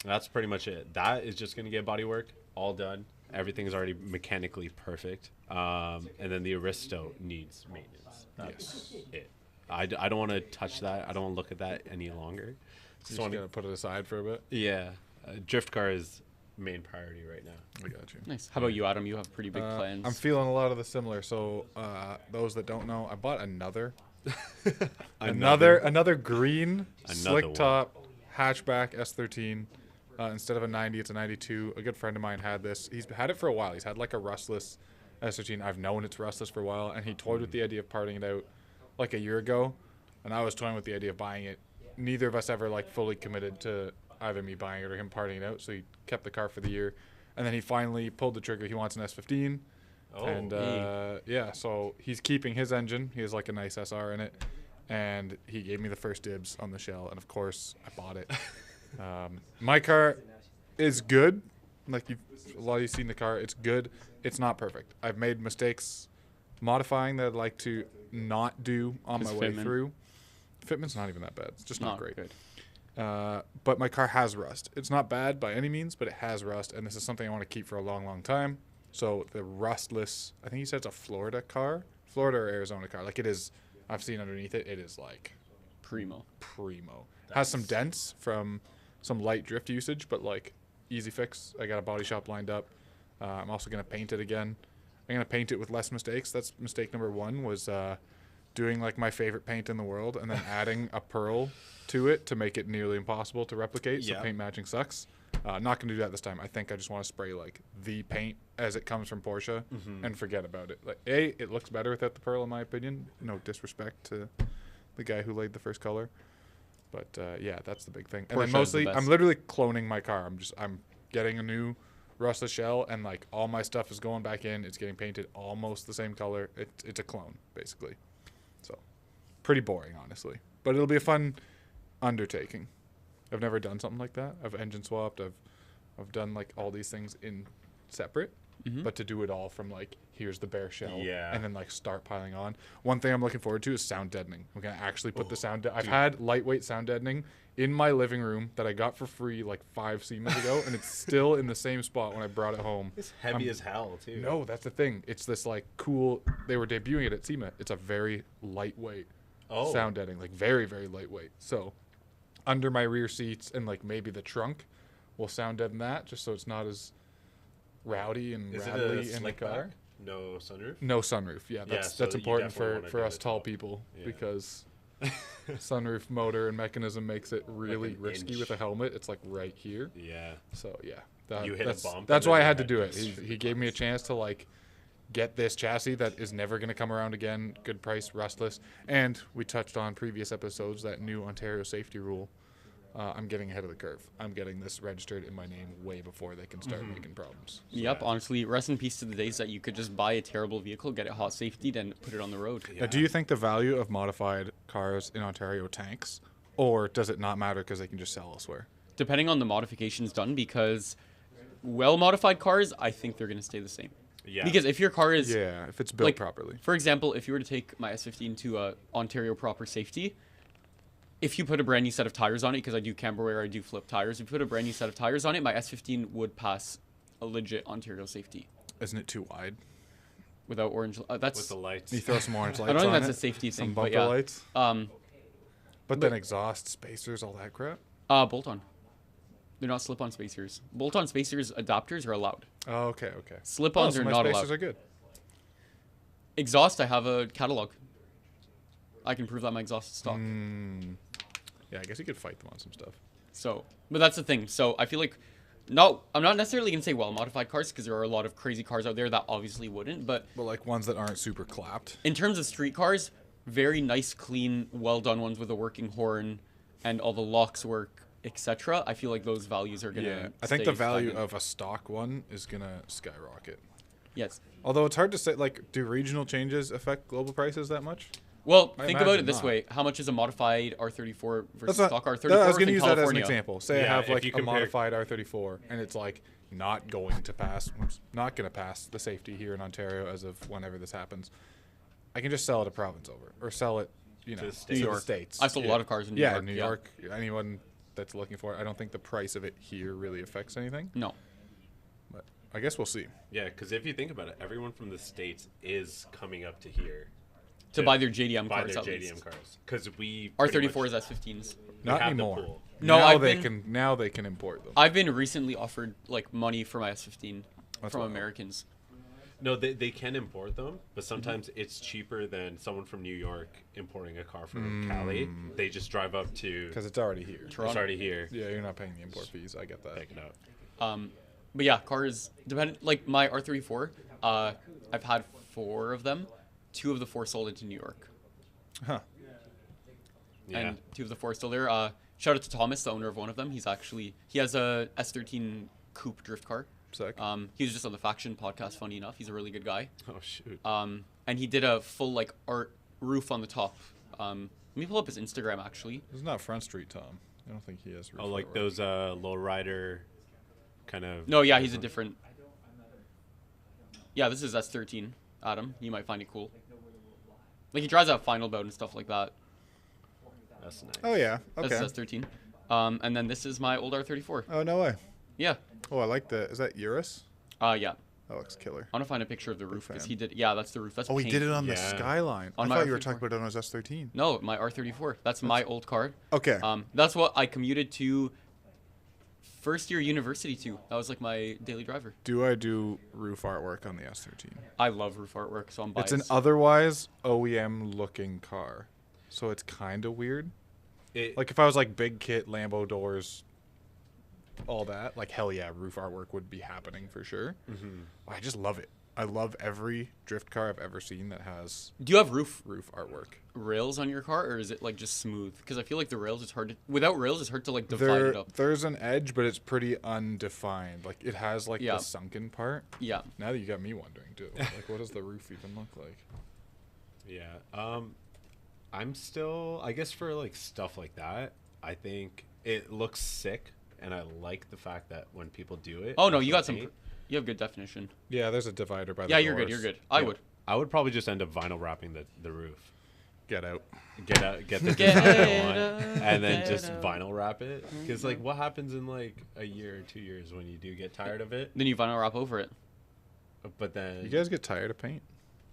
That's pretty much it. That is just going to get body work all done. Everything is already mechanically perfect. And then the Aristo needs maintenance. That's it. I don't want to touch that. I don't want to look at that any longer. Just want to put it aside for a bit. Yeah. Drift car is main priority right now. I got you. Nice. How about you, Adam? You have pretty big plans. I'm feeling a lot of the similar. So those that don't know, I bought another green slick one. top hatchback S13. Instead of a 90, it's a 92. A good friend of mine had this. He's had it for a while. He's had like a rustless S13. I've known it's rustless for a while, and he toyed with the idea of parting it out like a year ago, and I was toying with the idea of buying it. Neither of us ever like fully committed to either me buying it or him parting it out, so he kept the car for the year, and then he finally pulled the trigger. He wants an S15. And yeah, so he's keeping his engine. He has like a nice SR in it, and he gave me the first dibs on the shell, and of course I bought it. My car is good. Like a lot of you seen the car, it's good. It's not perfect. I've made mistakes modifying that I'd like to not do on my way through. Fitment's not even that bad. It's just not great. Good. But my car has rust. It's not bad by any means, but it has rust, and this is something I want to keep for a long, long time. So the rustless, I think he said it's a Florida car, Florida or Arizona car. Like it is, I've seen underneath it. It is like Primo. Has some dents from some light drift usage, but like easy fix. I got a body shop lined up. I'm also gonna paint it again. I'm gonna paint it with less mistakes. That's mistake number one, was doing like my favorite paint in the world and then adding a pearl to it to make it nearly impossible to replicate. So paint matching sucks. Not gonna do that this time. I think I just want to spray like the paint as it comes from Porsche and forget about it. Like it looks better without the pearl in my opinion. No disrespect to the guy who laid the first color, but yeah, that's the big thing. And then mostly, I'm literally cloning my car. I'm getting a new rustless shell, and like all my stuff is going back in. It's getting painted almost the same color. It's a clone basically. So pretty boring, honestly, but it'll be a fun undertaking. I've never done something like that. I've engine swapped. I've done like all these things in separate, but to do it all from like here's the bare shell, and then like start piling on. One thing I'm looking forward to is sound deadening. I'm gonna actually put the sound. I've had lightweight sound deadening in my living room that I got for free like 5 SEMAs ago, and it's still in the same spot when I brought it home. It's heavy as hell too. No, that's the thing. It's this like cool. They were debuting it at SEMA. It's a very lightweight sound deadening, like very, very lightweight. So under my rear seats and like maybe the trunk will sound deaden that, just so it's not as rowdy and rattly in the car. Back? No sunroof? No sunroof. Yeah, that's important for us tall people because sunroof motor and mechanism makes it really like risky with a helmet. It's like right here. Yeah. So yeah, that's why I had to do it. He gave me a chance to like get this chassis that is never going to come around again. Good price, rustless, and we touched on previous episodes that new Ontario safety rule. I'm getting ahead of the curve. I'm getting this registered in my name way before they can start making problems. So yep, honestly, rest in peace to the days that you could just buy a terrible vehicle, get it hot safetied, and put it on the road. Now, do you think the value of modified cars in Ontario tanks, or does it not matter because they can just sell elsewhere? Depending on the modifications done, because well-modified cars, I think they're going to stay the same. Yeah. Because if your car is... Yeah, if it's built properly. For example, if you were to take my S15 to Ontario proper safety, if you put a brand new set of tires on it, because I do camber wear, I do flip tires, if you put a brand new set of tires on it, my S15 would pass a legit Ontario safety. Isn't it too wide? Without orange... that's with the lights. You throw some orange lights I don't think on that's it, a safety some thing, bumper but yeah. lights. But then exhaust, spacers, all that crap? Bolt-on. They're not slip-on spacers. Bolt-on spacers adapters are allowed. Oh, okay. Slip-ons are not allowed. Spacers are good. Exhaust, I have a catalog. I can prove that my exhaust is stock. Yeah, I guess you could fight them on some stuff. So, but that's the thing. So I feel like, no, I'm not necessarily going to say well-modified cars because there are a lot of crazy cars out there that obviously wouldn't. But like ones that aren't super clapped. In terms of street cars, very nice, clean, well-done ones with a working horn and all the locks work, etc. I feel like those values are going to I think the value of a stock one is going to skyrocket. Yes. Although it's hard to say, like, do regional changes affect global prices that much? Well, think about it this way. How much is a modified R34 versus stock R34 I was going to use California? that as an example. Say I have, like, a compare... modified R34, and it's, like, not going to pass the safety here in Ontario as of whenever this happens. I can just sell it a province over. Or sell it, to New York. the States. I sold a lot of cars in New York. New York. Anyone that's looking for it. I don't think the price of it here really affects anything. No. But I guess we'll see. Yeah, because if you think about it, everyone from the States is coming up to here To buy their JDM buy cars their at JDM least. cars. Because we R34s, S15s. Not have the anymore. pool. No, now I've they been- can now they can import them. I've been recently offered like money for my S15 That's from wild. Americans. No, they can import them, but sometimes it's cheaper than someone from New York importing a car from Cali. They just drive up to Because it's already here. it's already here. Yeah, you're not paying the import fees. I get that. Pick it up. But yeah, cars depend. Like my R34, I've had 4 of them. 2 of the 4 sold into New York, Huh. Yeah. and 2 of the 4 are still there. Shout out to Thomas, the owner of one of them. He has a S13 coupe drift car. Sick. He was just on the Faction podcast. Funny enough, he's a really good guy. Oh shoot. And he did a full like art roof on the top. Let me pull up his Instagram actually. This is not Front Street Tom. I don't think he has. Oh, like those lowrider kind of. No, yeah, he's a different. Yeah, this is S13, Adam. You might find it cool. Like he drives out final boat and stuff like that. That's nice. Oh yeah. Okay. This is S13. And then this is my old R34. Oh no way. Yeah. Oh, I like the. Is that Urus? Yeah. That looks killer. I want to find a picture of the roof because fan. he did. Yeah, that's the roof. That's Oh, he paint. did it on the Yeah. Skyline. On I my thought you were R34. talking about it on his S13. No, my R34. That's my old car. Okay. That's what I commuted to first year university to. That was like my daily driver. Do I do roof artwork on the S13? I love roof artwork, so I'm biased. It's an otherwise OEM looking car, so it's kind of weird. Like if I was like big kit, Lambo doors, all that, like hell yeah, roof artwork would be happening for sure. I just love it. I love every drift car I've ever seen that has Do you have roof artwork. rails on your car, or is it like just smooth? Because I feel like the rails, it's hard to. Without rails, it's hard to like divide it up. There's an edge, but it's pretty undefined. Like it has like Yeah. the sunken part. Yeah. Now that you got me wondering too, like what does the roof even look like? Yeah. I'm still, I guess for like stuff like that, I think it looks sick, and I like the fact that when people do it. Oh no, with you the got some. paint, You have good definition. Yeah, there's a divider by the Yeah, you're good. doors. You're good. I would. I would probably just end up vinyl wrapping the roof. Get out. Get the Get design I want, out, and then get just out. vinyl wrap it. Because like, what happens in like a year or 2 years when you do get tired of it? Then you vinyl wrap over it. But then You guys get tired of paint?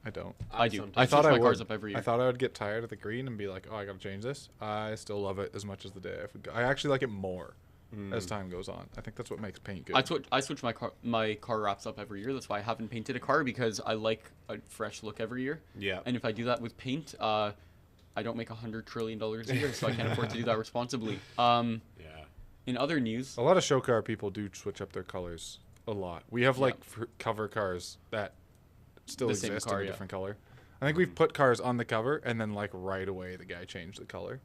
I don't. I do. sometimes- I thought switch I my cars would. up every year. I thought I would get tired of the green and be like, oh, I gotta change this. I still love it as much as the day I forgot. I actually like it more as time goes on. I think that's what makes paint good. I switch my car wraps up every year. That's why I haven't painted a car, because I like a fresh look every year. Yeah. And if I do that with paint, I don't make $100 trillion a year, so I can't afford to do that responsibly. Yeah. In other news, A lot of show car people do switch up their colors a lot. We have like cover cars that still The same exist car, in a yeah. different color. I think we've put cars on the cover and then like right away the guy changed the color.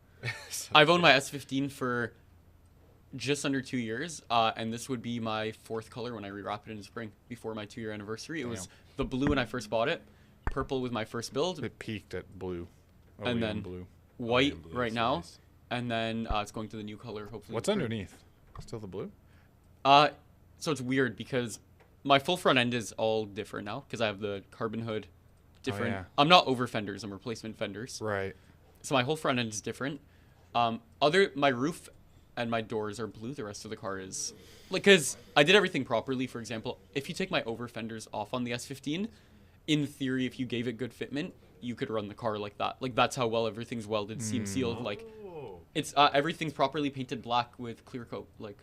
I've owned my S15 for just under 2 years, and this would be my 4th color when I rewrap it in the spring before my 2-year anniversary. It was the blue when I first bought it, purple with my first build, It peaked at blue. And OEM then- blue. white blue right is now, nice. and then it's going to the new color hopefully. What's in the spring. underneath? Still the blue? So it's weird because my full front end is all different now because I have the carbon hood. Different. yeah. I'm not over fenders. I'm replacement fenders. Right. So my whole front end is different. My roof and my doors are blue. The rest of the car is like, because I did everything properly. For example, if you take my over fenders off on the S15, in theory, if you gave it good fitment, you could run the car like that. Like that's how well everything's welded, seam sealed. Like it's everything's properly painted black with clear coat, like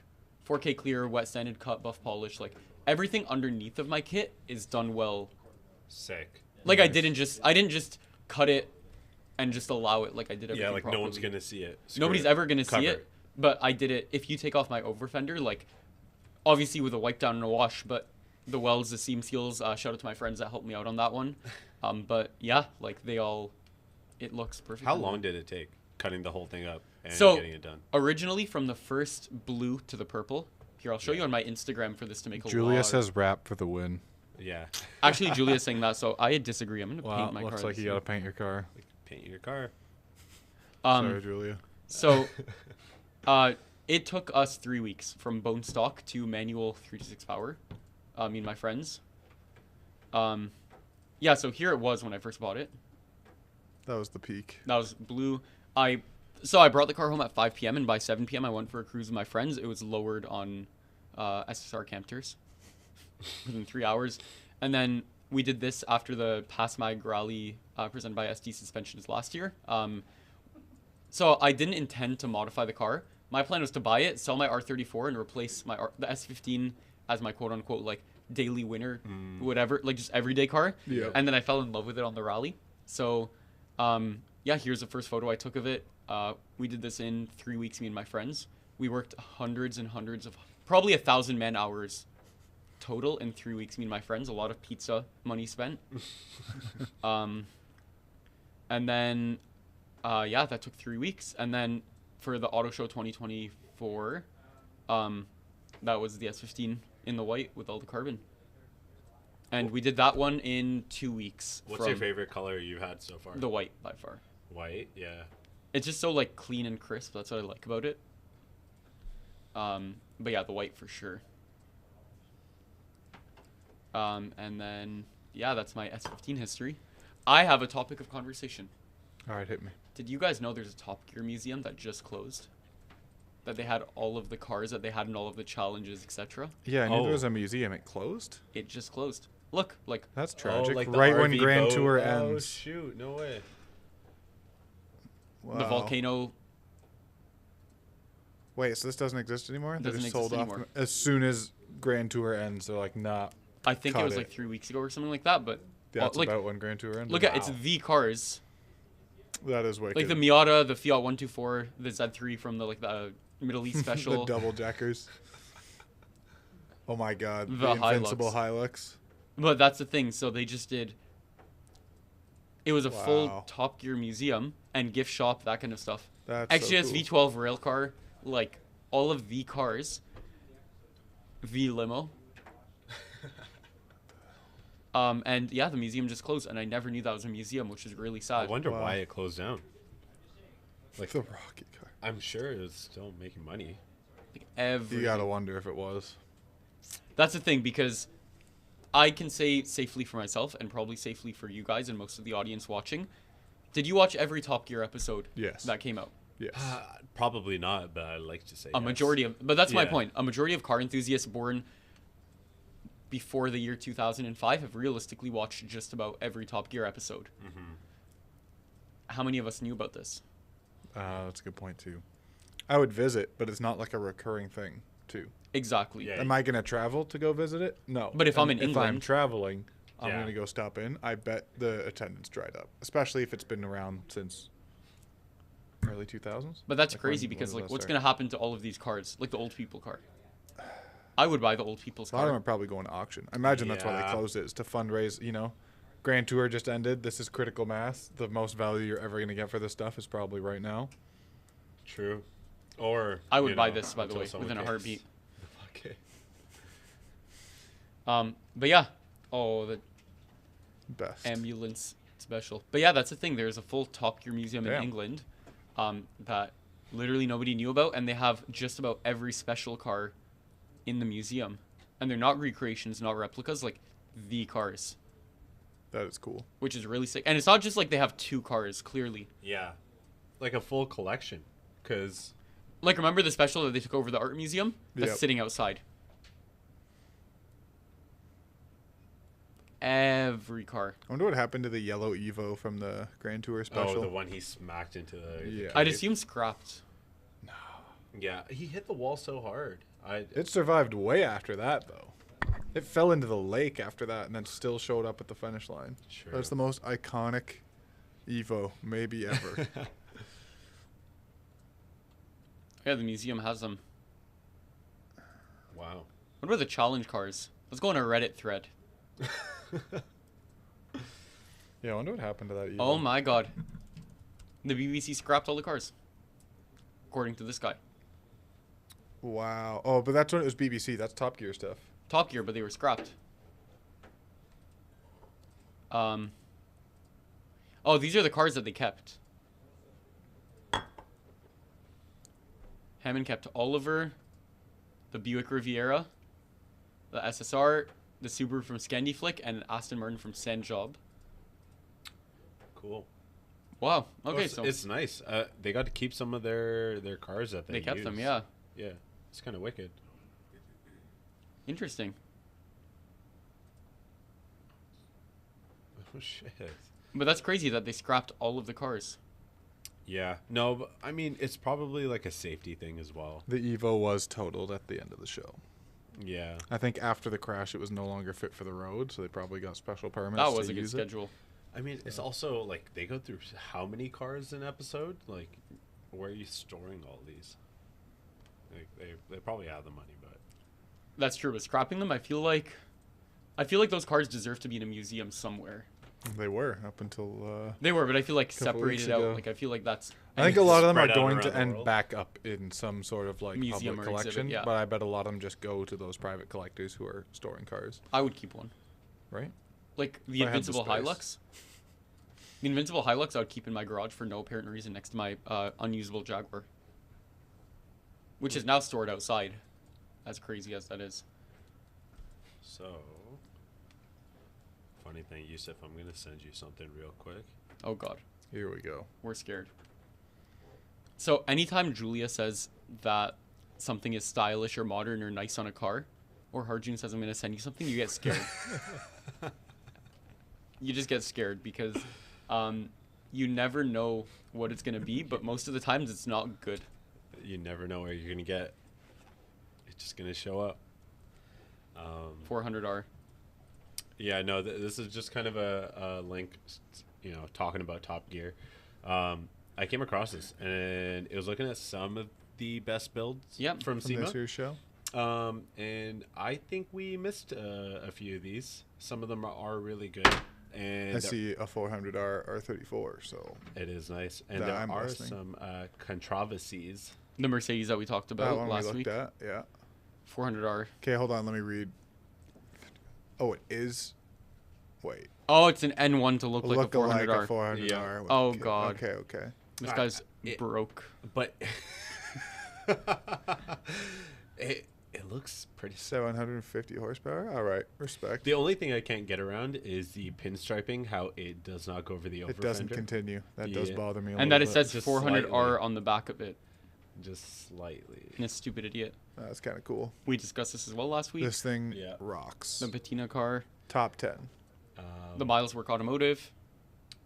4K clear, wet sanded, cut, buff polish. Like everything underneath of my kit is done well. Sick. Like I didn't just cut it and just allow it. Like I did everything Yeah, like properly. no one's gonna see it. Screw Nobody's it. ever gonna Cover see it. But I did it. If you take off my over fender, like obviously with a wipe down and a wash, but the welds, the seam seals. Shout out to my friends that helped me out on that one. But yeah, like it looks perfect. How long did it take cutting the whole thing up and So getting it done? originally from the first blue to the purple. Here, I'll show you on my Instagram for this to make a Julia log. says rap for the win. Yeah. Actually, Julia's saying that, so I disagree. I'm gonna Wow, paint my car. looks like this you year. gotta paint your car. Paint your car. Sorry, Julia. So, it took us 3 weeks from bone stock to manual 3 to 6 power. Me and my friends. Yeah. So here it was when I first bought it. That was the peak. That was blue. I So I brought the car home at 5 p.m. and by 7 p.m. I went for a cruise with my friends. It was lowered on SSR Campters within 3 hours. And then we did this after the PASMAG rally presented by SD Suspensions last year. So I didn't intend to modify the car. My plan was to buy it, sell my R34, and replace the S15 as my quote-unquote, like, daily winner, whatever, like, just everyday car. Yeah. And then I fell in love with it on the rally. So, yeah, here's the first photo I took of it. We did this in 3 weeks, me and my friends. We worked hundreds and hundreds of, probably 1,000 man hours total in 3 weeks, me and my friends. A lot of pizza money spent. And then, yeah, that took 3 weeks. And then for the Auto Show 2024, that was the S15 in the white with all the carbon. And we did that one in 2 weeks. What's your favorite color you had so far? The white, by far. White, yeah. It's just so, like, clean and crisp. That's what I like about it. But yeah, the white for sure. And then, yeah, that's my S15 history. I have a topic of conversation. All right, hit me. Did you guys know there's a Top Gear museum that just closed? That they had all of the cars that they had in all of the challenges, etc. Yeah, I knew there was a museum. It closed? It just closed. Look, like... That's tragic. like the right when RV Grand boat. Tour Oh, ends. shoot. No way. Wow. The volcano... Wait, so this doesn't exist anymore? They Doesn't just exist sold off anymore. as soon as Grand Tour ends. They're like, nah. I think it Cut was it. like 3 weeks ago or something like that, but... That's like, about when Grand Tour ended. look at it's the cars. That is wicked. Like the Miata, the Fiat 124, the Z3 from the like the Middle East special. The double jackers. Oh my god. The Invincible Hilux. Hilux. But that's the thing. So they just did. It was a full Wow. Top Gear museum and gift shop, that kind of stuff. That's XJS so cool. V12 rail car, like all of V cars. V limo. And yeah, the museum just closed, and I never knew that was a museum, which is really I sad. wonder Wow. why it closed down. Like, The rocket car. I'm sure it was still making money. Every You gotta wonder if it was. That's the thing, because I can say safely for myself and probably safely for you guys and most of the audience watching. Did you watch every Top Gear episode Yes. that came out? Yes. Probably not, but I like to say A yes. majority of, but that's my Yeah. point. A majority of car enthusiasts born before the year 2005 have realistically watched just about every Top Gear episode. Mm-hmm. How many of us knew about this? That's a good point too. I would visit, but it's not like a recurring thing too. Exactly. Yeah. Am I gonna travel to go visit it? No. But if I'm in if I'm England- traveling, I'm Yeah. gonna go stop in. I bet the attendance dried up, especially if it's been around since early 2000s. But that's Like, crazy when because does like that what's start? going to happen to all of these cars? Like the old people car. I would buy the old people's A lot of them car. are probably going to auction. I imagine that's why they Yeah. closed it, is to fundraise. You know, Grand Tour just ended. This is critical mass. The most value you're ever gonna get for this stuff is probably right now. True. Or I would you buy know, this, by the until way, someone within a takes heartbeat. the bucket. But yeah. Oh, the Best. ambulance special. But yeah, that's the thing. There's a full Top Gear museum in Damn. England that literally nobody knew about, and they have just about every special car in the museum. And they're not recreations, not replicas, like the cars, That is cool. which is really sick. And it's not just like they have two cars, clearly. Yeah. Like a full collection. Because Like, remember the special that they took over the art museum? That's Yep. sitting outside. Every car. I wonder what happened to the yellow Evo from the Grand Tour special. oh, the one he smacked into the Yeah. I'd cave. assume scrapped. Yeah, he hit the wall so hard. It survived way after that, though. It fell into the lake after that and then still showed up at the finish line. Sure. That's the most iconic Evo maybe ever. Yeah, the museum has them. Wow. What about the challenge cars? Let's go on a Reddit thread. Yeah, I wonder what happened to that Evo. Oh my god. The BBC scrapped all the cars. According to this guy. Wow. Oh, but that's when it was BBC. That's Top Gear stuff. Top Gear, but they were scrapped. Oh, these are the cars that they kept. Hammond kept Oliver, the Buick Riviera, the SSR, the Subaru from Scandi Flick, and an Aston Martin from Sand Job. Cool. Wow. Well, Okay, it's nice. They got to keep some of their cars that they kept use. them. Yeah. Yeah, it's kind of wicked. Interesting. Oh shit. But that's crazy that they scrapped all of the cars. Yeah. No, but, I mean, it's probably like a safety thing as well. The Evo was totaled at the end of the show. Yeah. I think after the crash, it was no longer fit for the road, so they probably got special permits. That was to a good use it. schedule. I mean, it's also like they go through how many cars an episode? Like, where are you storing all these? Like, they probably have the money, but That's true. But scrapping them, I feel like those cars deserve to be in a museum somewhere. They were up until. They were, but I feel like Couple weeks separated out. ago. Like I feel like that's. I think a lot of them are Spread out going to around the end world. back up in some sort of like Museum public or exhibit, collection, yeah. but I bet a lot of them just go to those private collectors who are storing cars, I would keep one. right? Like the If I had the Invincible space. Hilux. The Invincible Hilux I would keep in my garage for no apparent reason next to my unusable Jaguar. Which is now stored outside. As crazy as that is. so. Funny thing, Yusuf, I'm gonna send you something real quick. Oh god. Here we go. We're scared. So anytime Julia says that something is stylish or modern or nice on a car, or Harjun says I'm going to send you something, you get scared. You just get scared because you never know what it's going to be, but most of the times it's not good. You never know where you're gonna get. It's just gonna show up. 400R. Yeah, no, this is just kind of a link, you know, talking about Top Gear. I came across this, and it was looking at some of the best builds Yep. from From this SEMA. year's show. And I think we missed a few of these. Some of them are really good. And I see a 400R R34, so it is nice. And That there I'm are listening. some controversies. The Mercedes that we talked that about one we last looked week. at. Yeah. 400R. Okay, hold on. Let me read. Oh, it is. Wait. Oh, it's an N1 to look like a Look alike 400R. a 400R. Yeah. Oh, Okay, God. Okay. This guy's It- broke. But it looks pretty. 750 horsepower. All right. Respect. The only thing I can't get around is the pinstriping, how it does not go over the over It doesn't fender. continue. That does Yeah. bother me a And that little it bit. says Just 400R slightly. on the back of it. Just slightly. And a stupid idiot. That's kind of cool. We discussed this as well last week. This thing Yeah. rocks. The patina car, Top 10. the Miles Work Automotive.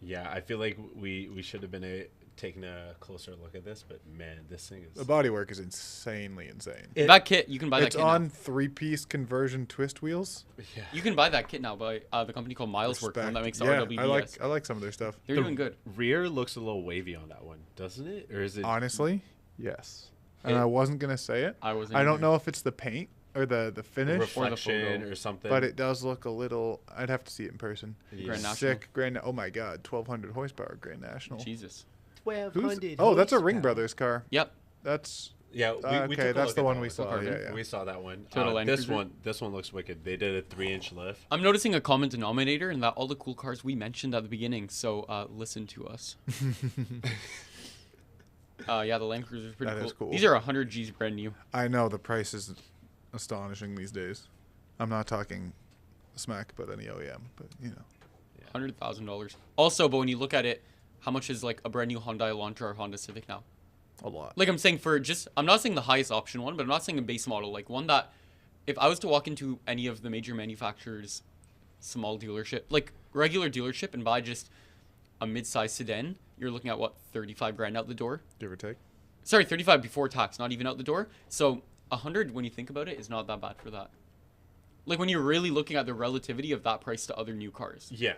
Yeah, I feel like we should have been taking a closer look at this, but man, this thing is. The bodywork is insanely insane. That kit, you can buy that It's kit on now. 3-piece conversion twist wheels. Yeah. You can buy that kit now by the company called Miles Work, the one that makes the yeah, RWBS. I like some of their stuff. They're The doing good. Rear looks a little wavy on that one, doesn't it? Or is it? Honestly, yes. And It- I wasn't gonna say it. I wasn't I don't either. know if it's the paint or the finish, reflection photo. or something? but it does look a little. I'd have to see it in person. Yeah. Grand National. Sick Grand. Oh my God, 1200 horsepower Grand National. Jesus. Who's- Oh, that's a Ring Brothers car. Yep. That's Yeah, we okay. took a That's look the at one that we saw. Carbon. Yeah, yeah. We saw that one. Total Land this Cruiser? this one looks wicked. They did a 3-inch lift. I'm noticing a common denominator in that all the cool cars we mentioned at the beginning, so listen to us. Yeah, the Land Cruiser is pretty That cool. is cool. These are 100 G's brand new. I know the price is astonishing these days. I'm not talking smack, but any OEM, but you know. $100,000. Also, but when you look at it, how much is like a brand new Hyundai Elantra or Honda Civic now? A lot. Like I'm saying I'm not saying the highest option one, but I'm not saying a base model. Like one that, if I was to walk into any of the major manufacturers' small dealership, like regular dealership, and buy just a mid-size sedan, you're looking at what, 35 grand out the door? Give or take. Sorry, 35 before tax, not even out the door. So 100, when you think about it, is not that bad for that. Like when you're really looking at the relativity of that price to other new cars. Yeah.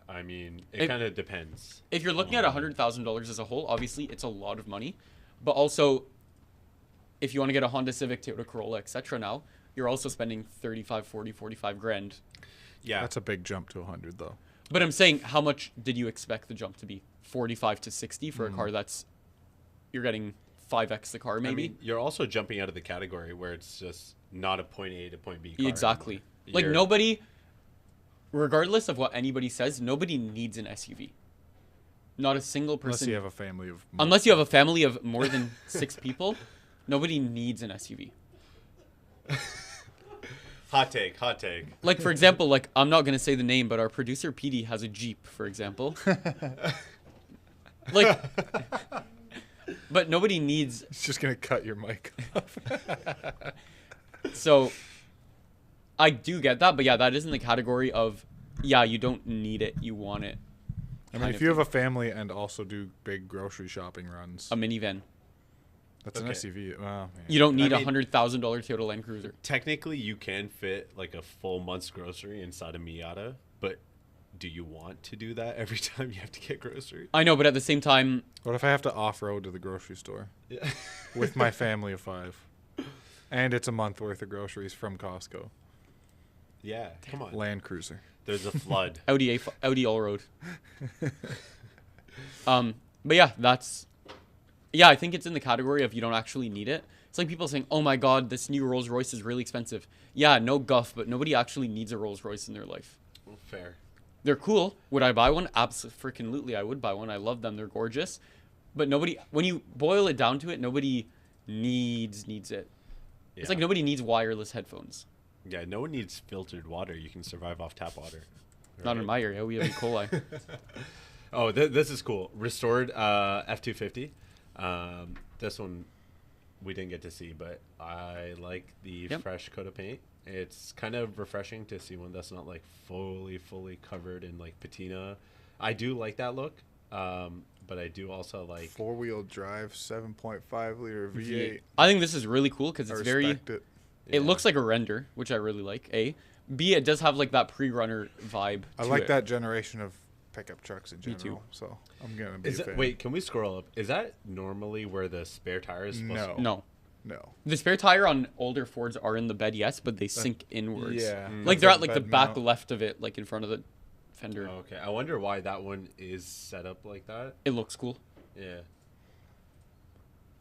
I mean, it If- kind of depends. If you're looking at $100,000 as a whole, obviously it's a lot of money. But also, if you want to get a Honda Civic, Toyota Corolla, etc. now, you're also spending 35, 40, 45 grand. Yeah, That's a big jump to 100 though. But I'm saying, how much did you expect the jump to be? 45 to 60 for a car that's, you're getting 5x the car maybe? I mean, you're also jumping out of the category where it's just not a point A to point B car Exactly. anymore. Like You're- nobody, regardless of what anybody says, nobody needs an SUV. Not a single Unless person. you have a family of. Unless you have a family of more than 6 people, nobody needs an SUV. Hot take. Like, for example, like, I'm not going to say the name, but our producer, PD, has a Jeep, for example. Like, but nobody needs. It's just gonna cut your mic off. So, I do get that, but yeah, that is in the category of, yeah, you don't need it, you want it. I mean, if you have a family and also do big grocery shopping runs, A minivan. that's an SUV. Well, yeah. You don't need I a mean- $100,000 Toyota Land Cruiser. Technically, you can fit like a full month's grocery inside a Miata, but do you want to do that every time you have to get groceries? I know, but at the same time, What if I have to off-road to the grocery store Yeah. with my family of 5, and it's a month worth of groceries from Costco? Yeah, come on. Land Cruiser. There's a flood. Audi Allroad. But yeah, I think it's in the category of you don't actually need it. It's like people saying, "Oh my God, this new Rolls Royce is really expensive." Yeah, no guff, but nobody actually needs a Rolls Royce in their life. Fair. They're cool. Would I buy one? Absolutely, I would buy one. I love them. They're gorgeous. But nobody, when you boil it down to it, nobody needs it. It's like nobody needs wireless headphones. Yeah, no one needs filtered water. You can survive off tap water. Not in Right? my area. We have E. coli. Oh, this is cool. Restored F250. This one we didn't get to see, but I like the fresh coat of paint. It's kind of refreshing to see one that's not like fully covered in like patina. I do like that look, but I do also like 4-wheel drive, 7.5 liter V8. I think this is really cool because I it's very. respect it. It looks like a render, which I really like. A, B, it does have like that pre-runner vibe. I to like it. that generation of pickup trucks in Me general. too. So I'm gonna be a fan. Wait, can we scroll up? Is that normally where the spare tire is supposed No. to No, No. the spare tire on older Fords are in the bed, yes, but they sink inwards. Yeah. Like they're That's at like a the bed back mount. left of it, like in front of the fender. Okay, I wonder why that one is set up like that. It looks cool. Yeah.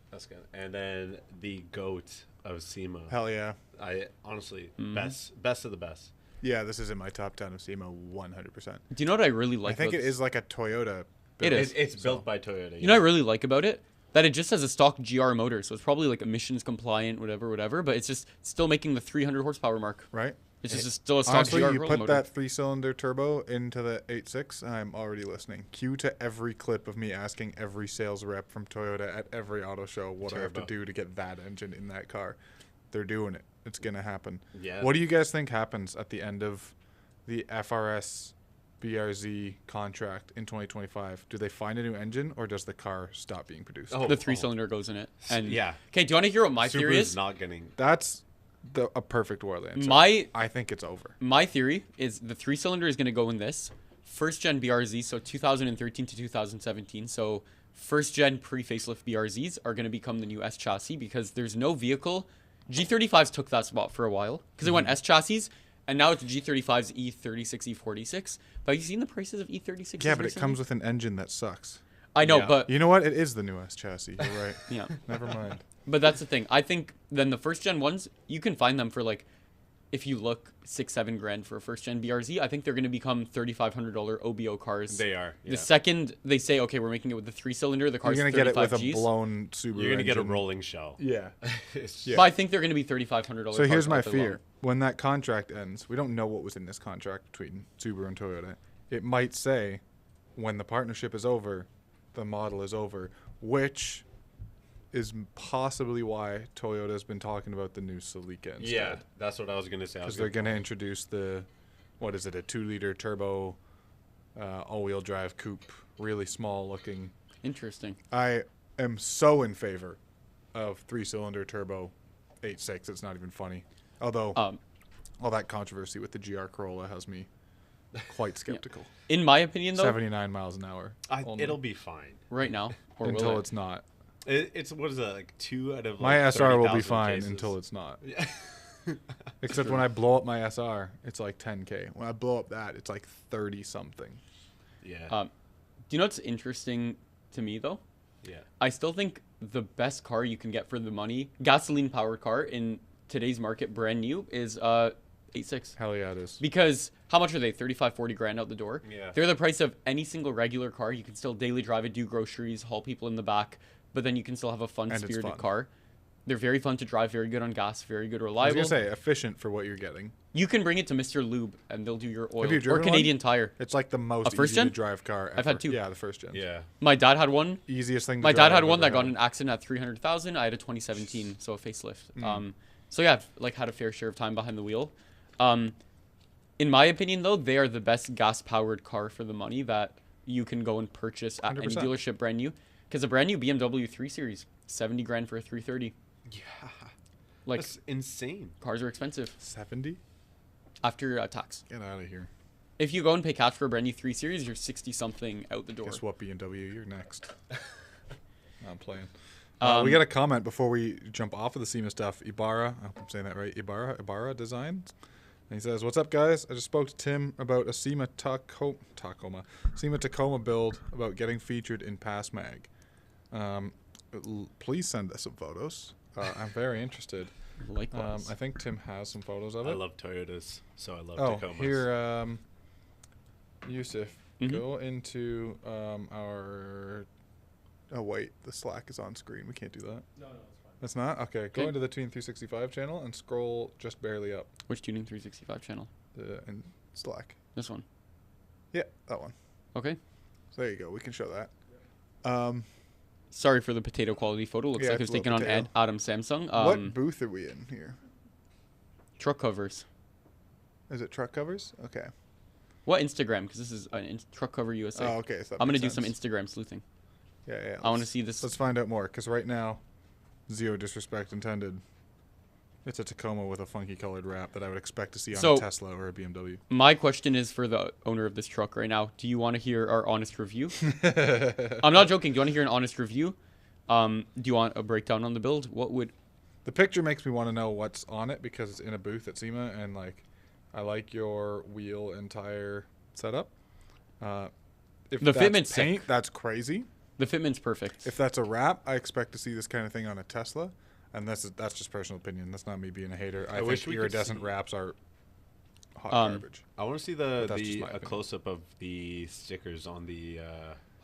That's good. And then the goat of SEMA. Hell yeah. I honestly Mm-hmm. best of the best. Yeah, this is in my top 10 of SEMA 100%. Do you know what I really like? I think about it is like a Toyota. It build. is. It's built by Toyota. You know what I really like about it? That it just has a stock GR motor, so it's probably like emissions compliant, whatever. But it's just still making the 300 horsepower mark. Right? It's just still a stock Honestly, GR you put motor. that 3-cylinder turbo into the 8.6, and I'm already listening. Cue to every clip of me asking every sales rep from Toyota at every auto show what I have to Turbo. do to get that engine in that car. They're doing it. It's going to happen. Yeah. What do you guys think happens at the end of the FRS BRZ contract in 2025? Do they find a new engine, or does the car stop being produced? Oh, The 3-cylinder goes in it. And yeah. Okay, do you want to hear what my theory Subaru's is? not getting. That's a perfect world answer. I think it's over. My theory is the 3-cylinder is going to go in this first gen BRZ, so 2013 to 2017. So first gen pre-facelift BRZs are going to become the new S chassis because there's no vehicle. G35s took that spot for a while because they went S chassis, and now it's G35's E36, E46. But have you seen the prices of E36s? Yeah, but it recently? comes with an engine that sucks. I know, Yeah. but You know what? It is the new S chassis. You're right. yeah. Never mind. But that's the thing. I think then the first gen ones, you can find them for like, if you look $6-7 for a first gen BRZ, I think they're going to become $3,500 OBO cars. They are. Yeah. The second they say, okay, we're making it with the 3-cylinder, the You're car's gonna get it with a 35Gs. blown Subaru. You're gonna get a engine. rolling shell. Yeah. It's Yeah. But I think they're going to be $3,500. So here's cars my out there fear: long. when that contract ends, we don't know what was in this contract between Subaru and Toyota. It might say, when the partnership is over, the model is over, which is possibly why Toyota's been talking about the new Celica instead. Yeah, that's what I was gonna say. Because they're going to introduce the, what is it, a 2-liter turbo, all-wheel drive coupe, really small looking. Interesting. I am so in favor of 3-cylinder turbo 8.6. It's not even funny. Although all that controversy with the GR Corolla has me quite skeptical. In my opinion, though, 79 miles an hour. only. It'll be fine. right now, or will until it? it's not. It's what is that, like 2 out of like My SR will be 30,000 fine cases? until it's not. Yeah. Except when I blow up my SR, it's like 10K. When I blow up that, it's like 30 something. Yeah. Do you know what's interesting to me though? Yeah. I still think the best car you can get for the money, gasoline powered car in today's market, brand new, is 8.6. Hell yeah, it is. Because how much are they? 35, 40 grand out the door. Yeah. They're the price of any single regular car. You can still daily drive it, do groceries, haul people in the back, but then you can still have a fun, And it's spirited fun. car. They're very fun to drive, very good on gas, very good, I was reliable. gonna say efficient for what you're getting. You can bring it to Mr. Lube and they'll do your oil. Have you Or driven Canadian Tire. It's like the most first easy to gen? drive car ever. I've had two. Yeah, the first gen. Yeah. My dad had one. Easiest thing. To My drive dad had I've one that ever got had. in an accident at 300,000. I had a 2017, so a facelift. Mm. So yeah, I've like had a fair share of time behind the wheel. In my opinion, though, they are the best gas-powered car for the money that you can go and purchase at any 100%. dealership brand new. Because a brand new BMW 3 Series, 70 grand for a 330. Yeah. Like, That's insane. cars are expensive 70. after tax. Get out of here. If you go and pay cash for a brand new 3 Series, you're 60-something out the door. Guess what, BMW? You're next. No, I'm playing. Um, We got a comment before we jump off of the SEMA stuff. Ibarra, I hope I'm saying that right. Ibarra Designs. And he says, "What's up, guys? I just spoke to Tim about a SEMA Tacoma build about getting featured in PASMAG. Please send us some photos. I'm very interested. Likewise. I think Tim has some photos of it. I love Toyotas, so I love Oh, Tacomas. here, Yusuf, Mhm. go into our. Oh wait, the Slack is on screen. We can't do that. No, it's fine. That's not okay. Go Okay. into the Tuning 365 channel and scroll just barely up. Which Tuning 365 channel? In Slack. This one. Yeah, that one. Okay. So there you go. We can show that. Sorry for the potato quality photo. Looks Yeah, like it was it's a taken little on potato. Adam Samsung. What booth are we in here? Truck covers. Is it truck covers? Okay. What Instagram? Because this is Truck Cover USA. Oh, okay. So that I'm gonna makes do some sense. Instagram sleuthing. Yeah. I want to see this. Let's find out more, because right now, zero disrespect intended. It's a Tacoma with a funky colored wrap that I would expect to see on So- a Tesla or a BMW. My question is for the owner of this truck right now. Do you want to hear our honest review? I'm not joking. Do you want to hear an honest review? Do you want a breakdown on the build? What would... The picture makes me want to know what's on it because it's in a booth at SEMA, and like, I like your wheel and tire setup. If The that's fitment's paint, sick. that's crazy. The fitment's perfect. If that's a wrap, I expect to see this kind of thing on a Tesla, and that's just personal opinion. That's not me being a hater. I wish think we could iridescent see- wraps are hot garbage. I want to see But that's just my a opinion. close up of the stickers on the.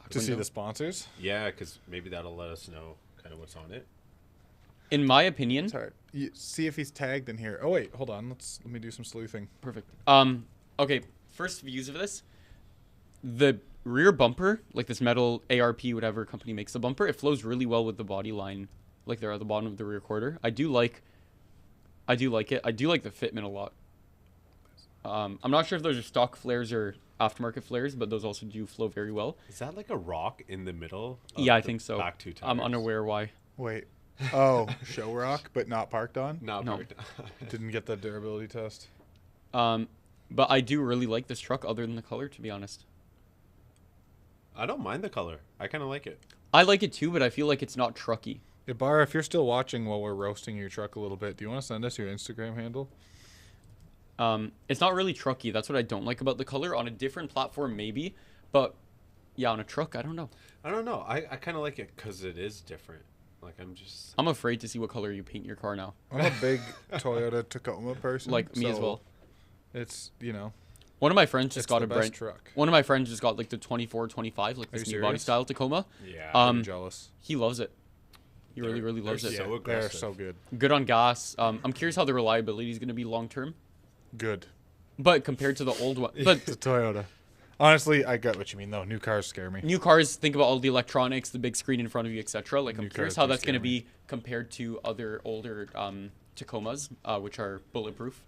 To see window? the sponsors, Yeah, because maybe that'll let us know kind of what's on it. In my opinion... it's hard. You see if he's tagged in here. Oh wait, hold on. Let me do some sleuthing. Perfect. Okay, first views of this. The rear bumper, like this metal ARP, whatever company makes the bumper, it flows really well with the body line, like there at the bottom of the rear quarter. I do like it. I do like the fitment a lot. I'm not sure if those are stock flares or aftermarket flares, but those also do flow very well. Is that like a rock in the middle? Of Yeah, I the think so. Back two tires? I'm unaware why. Wait. Oh, show rock, but not parked on. Not No. parked. Didn't get the durability test. But I do really like this truck, other than the color, to be honest. I don't mind the color. I kind of like it. I like it too, but I feel like it's not trucky. Ibarra, if you're still watching while we're roasting your truck a little bit, do you want to send us your Instagram handle? It's not really trucky. That's what I don't like about the color. On a different platform, maybe, but yeah, on a truck, I don't know. I don't know. I kind of like it because it is different. Like I'm afraid to see what color you paint your car now. I'm a big Toyota Tacoma person. Like me as so well. It's, One of my friends just it's got the a best brand. truck. One of my friends just got like the 24, 25, like Are this you new body serious? style Tacoma. Yeah. I'm jealous. He loves it. He really, really loves they're it. so They're aggressive. so good. Good on gas. I'm curious how the reliability is going to be long term. Good. But compared to the old one, but It's a Toyota. Honestly, I get what you mean, though. New cars scare me. new cars, think about all the electronics, the big screen in front of you, etc. Like, I'm New curious cars how do that's going to scare me. be compared to other older Tacomas, which are bulletproof.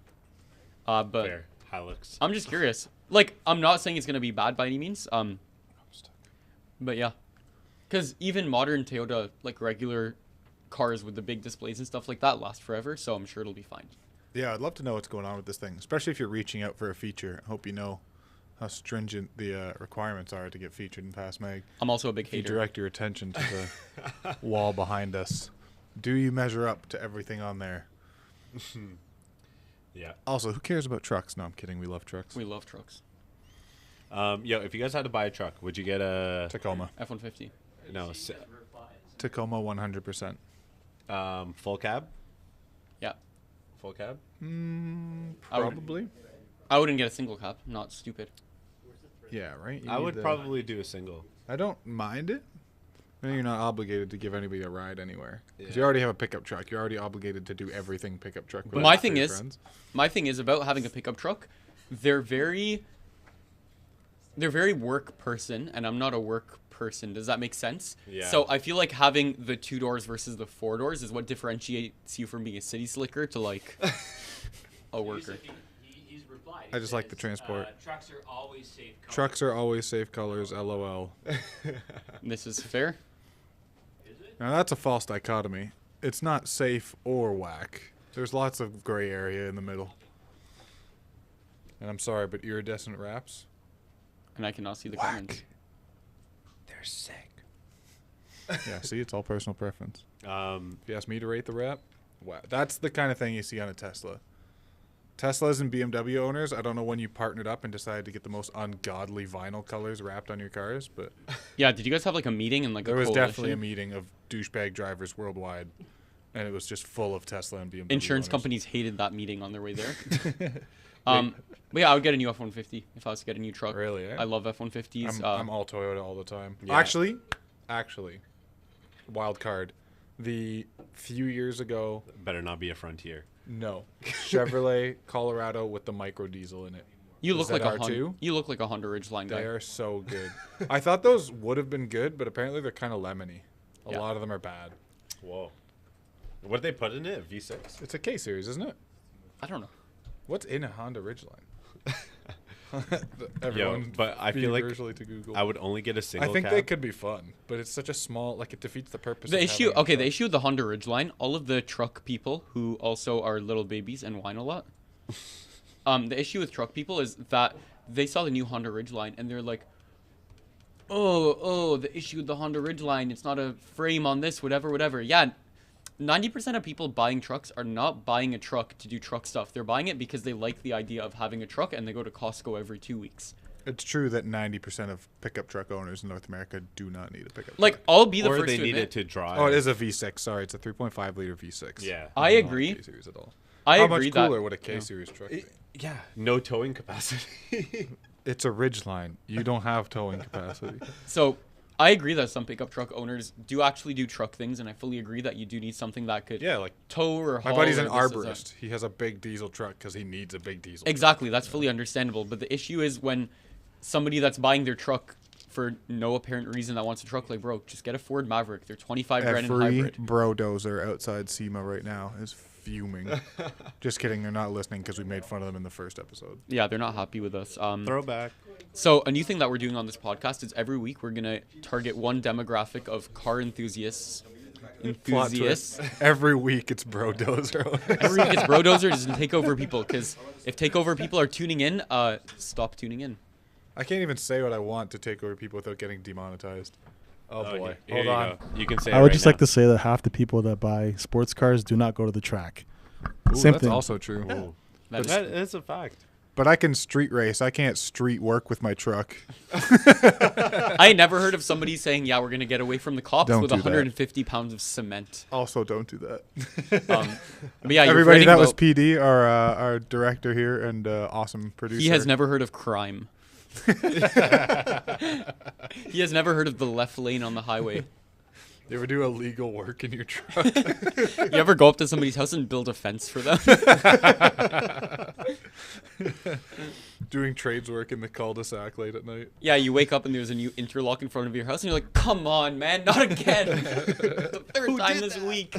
But Fair. Hilux. I'm just curious. Like, I'm not saying it's going to be bad by any means. But yeah, because even modern Toyota, like regular cars with the big displays and stuff like that, last forever. So I'm sure it'll be fine. Yeah, I'd love to know what's going on with this thing, especially if you're reaching out for a feature. I hope you know how stringent the requirements are to get featured in PASMAG. I'm also a big If you hater. direct your attention to the wall behind us, do you measure up to everything on there? Yeah. Also, who cares about trucks? No, I'm kidding. We love trucks. We love trucks. Yo, if you guys had to buy a truck, would you get a Tacoma. F-150. no Tacoma 100%. full cab? Yeah. Full cab? I would- Probably. I wouldn't get a single cab. I'm not stupid. Yeah, right? You I need would the- probably do a single. I don't mind it. Then you're not obligated to give anybody a ride anywhere. Because Yeah. you already have a pickup truck. You're already obligated to do everything pickup truck. But related my for thing your is, friends. about having a pickup truck. They're very work person, and I'm not a work person. Does that make sense? Yeah. So I feel like having the 2 doors versus the 4 doors is what differentiates you from being a city slicker to like a worker. He's replied. I just like the transport. Trucks are always safe. Trucks are always safe colors, LOL. This is fair. Now that's a false dichotomy. It's not safe or whack. There's lots of gray area in the middle. And I'm sorry, but iridescent wraps? And I cannot see the Whack. comments. They're sick. Yeah, see, it's all personal preference. Um, If you ask me to rate the wrap, wow. That's the kind of thing you see on a Tesla. Teslas and BMW owners, I don't know when you partnered up and decided to get the most ungodly vinyl colors wrapped on your cars, but Yeah, did you guys have like a meeting and like there a was coalition? definitely a meeting of douchebag drivers worldwide, and it was just full of Tesla and BMW Insurance owners. companies hated that meeting on their way there. But yeah, I would get a new F-150 if I was to get a new truck. Really, eh? I love F-150s. I'm all Toyota all the time. Yeah. Actually, wild card. The few years ago, better not be a Frontier. no, Chevrolet Colorado with the micro diesel in it. You look like a ZR2? Honda. You look like a Honda Ridgeline They guy. are so good. I thought those would have been good, but apparently they're kind of lemony. A Yeah. lot of them are bad. Whoa. What did they put in it? V6? It's a K series, isn't it? I don't know. What's in a Honda Ridgeline? Yo, Everyone but I feel like feverishly to Google. I would only get a I single think cab. they could be fun, but it's such a small, like it defeats the purpose. The of issue, having a okay, the truck. issue with the Honda Ridgeline, all of the truck people who also are little babies and whine a lot. The issue with truck people is that they saw the new Honda Ridgeline and they're like, oh, the issue with the Honda Ridgeline, it's not a frame on this, whatever. Yeah, 90% of people buying trucks are not buying a truck to do truck stuff. They're buying it because they like the idea of having a truck and they go to Costco every 2 weeks. It's true that 90% of pickup truck owners in North America do not need a pickup Like, truck. I'll be the or first they to need admit, it to drive. Oh, it is a V6. Sorry, it's a 3.5 liter V6. Yeah. I Not a agree. K-series at all. I How agree much that cooler would a K-series truck be? Yeah. No towing capacity. It's a Ridgeline. You don't have towing capacity. So I agree that some pickup truck owners do actually do truck things, and I fully agree that you do need something that could Yeah, like tow or haul. my buddy's or an this is arborist. He has a big diesel truck because he needs a big diesel. Exactly, that's fully understandable. But the issue is when somebody that's buying their truck for no apparent reason that wants a truck, like, bro, just get a Ford Maverick. They're 25 grand in Every hybrid. bro dozer outside SEMA right now is fuming. Just kidding. They're not listening because we made fun of them in the first episode. Yeah, they're not happy with us. Throwback. So a new thing that we're doing on this podcast is every week we're gonna target one demographic of car enthusiasts. Plot twist. Every week it's bro dozer. Every week it's bro dozers and takeover people. Because if takeover people are tuning in, stop tuning in. I can't even say what I want to take over people without getting demonetized. Oh boy. Here Hold you on. go. You can say I it would right just now. like to say that half the people that buy sports cars do not go to the track. Ooh, Same that's thing. also true. Ooh. That That is- is a fact. But I can street race. I can't street work with my truck. I never heard of somebody saying, "Yeah, we're gonna get away from the cops Don't with do that. 150 pounds of cement." Also, don't do that. But yeah, you're Everybody, forgetting that was about- PD, our director here and awesome producer. He has never heard of crime. He has never heard of the left lane on the highway. You ever do illegal work in your truck? You ever go up to somebody's house and build a fence for them? Doing trades work in the cul-de-sac late at night. Yeah, you wake up and there's a new interlock in front of your house, and you're like, "Come on, man, not again!" The third time this week.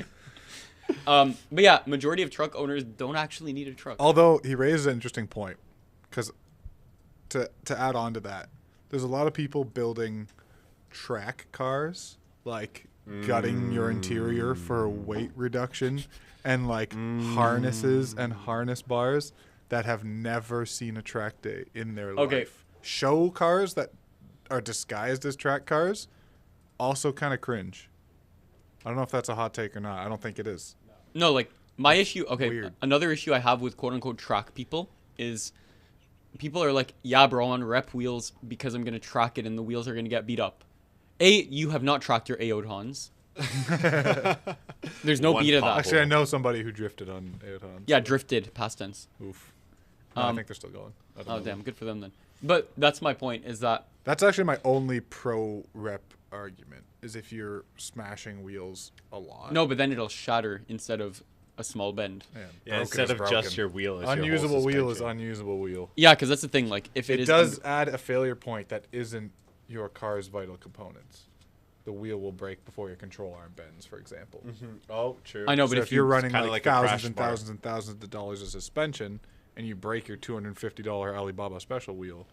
But yeah, majority of truck owners don't actually need a truck. Although he raises an interesting point, because to add on to that, there's a lot of people building track cars, like gutting your interior for weight reduction, and like harnesses and harness bars that have never seen a track day in their Okay. life. Show cars that are disguised as track cars, also kind of cringe. I don't know if that's a hot take or not. I don't think it is. No, like my issue. Okay, Weird. another issue I have with quote unquote track people is people are like, "Yeah, bro, I'm on rep wheels because I'm gonna track it, and the wheels are gonna get beat up." You have not tracked your Aodons. There's no One beat of pop. that. Actually, I know somebody who drifted on Aodons. Yeah, drifted past tense. Oof. No, I think they're still going. I don't Oh know. damn, good for them then. But that's my point, is that That's actually my only pro rep argument, is if you're smashing wheels a lot. no, but then it'll shatter instead of a small bend. Man, Yeah, broken instead is of broken. just your wheel, it's your whole Unusable wheel is suspension. unusable wheel. Yeah, because that's the thing. Like, if It is does add a failure point that isn't your car's vital components. The wheel will break before your control arm bends, for example. Oh, true. I know, So but if you're running kinda like like a thousands crash and bar. thousands and thousands of dollars of suspension, and you break your $250 Alibaba special wheel,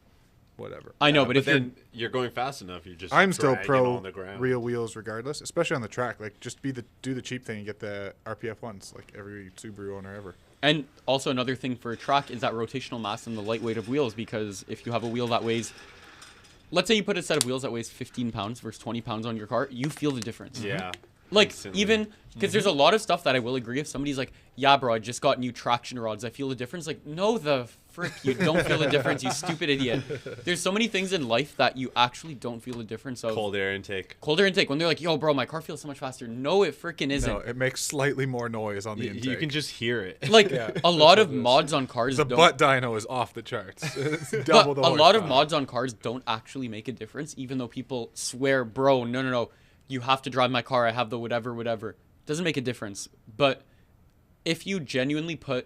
whatever. I know, Yeah, but if then you're going fast enough, you're just I'm still dragging pro on the ground. real wheels regardless, especially on the track. Like, just do the cheap thing and get the RPF ones, like every Subaru owner ever. And also another thing for a track is that rotational mass and the lightweight of wheels, because if you have a wheel that weighs, let's say you put a set of wheels that weighs 15 pounds versus 20 pounds on your car, you feel the difference. Yeah. Like, instantly. even, because there's a lot of stuff that I will agree, if somebody's like, yeah, bro, I just got new traction rods, I feel the difference. Like, no, the frick, you don't feel the difference, you stupid idiot. There's so many things in life that you actually don't feel the difference of. Cold air intake. Cold air intake, when they're like, yo, bro, my car feels so much faster. No, it freaking isn't. No, it makes slightly more noise on the You, intake. you can just hear it. Like, Yeah, a lot that's of what it is. mods on cars the don't. butt dyno is off the charts. It's But double the a lot of horsepower. mods on cars don't actually make a difference, even though people swear, bro, no, you have to drive my car, I have the whatever. Doesn't make a difference. But if you genuinely put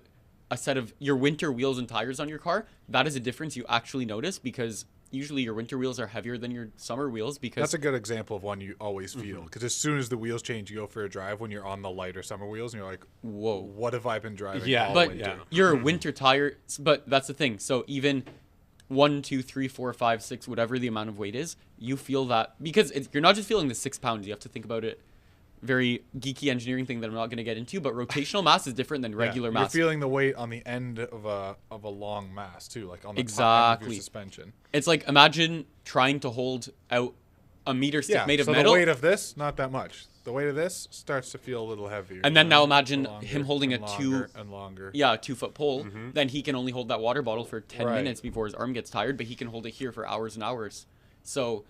a set of your winter wheels and tires on your car, that is a difference you actually notice, because usually your winter wheels are heavier than your summer wheels, because That's a good example of one you always feel. Because as soon as the wheels change, you go for a drive when you're on the lighter summer wheels, and you're like, whoa. what have I been driving Yeah, all But winter? yeah. your winter tires, but that's the thing. So even 1, 2, 3, 4, 5, 6, whatever the amount of weight is, you feel that, because you're not just feeling the 6 pounds. You have to think about it. Very geeky engineering thing that I'm not going to get into, but rotational mass is different than regular You're mass. feeling the weight on the end of a long mass too, like on the top end of Exactly. your suspension. It's like, imagine trying to hold out a meter stick made of so metal, the weight of this, not that much. The weight of this starts to feel a little heavier. and then now imagine Longer him holding a and 2 longer and longer. 2-foot pole. Then he can only hold that water bottle for 10 Right. minutes before his arm gets tired, but he can hold it here for hours and hours. So,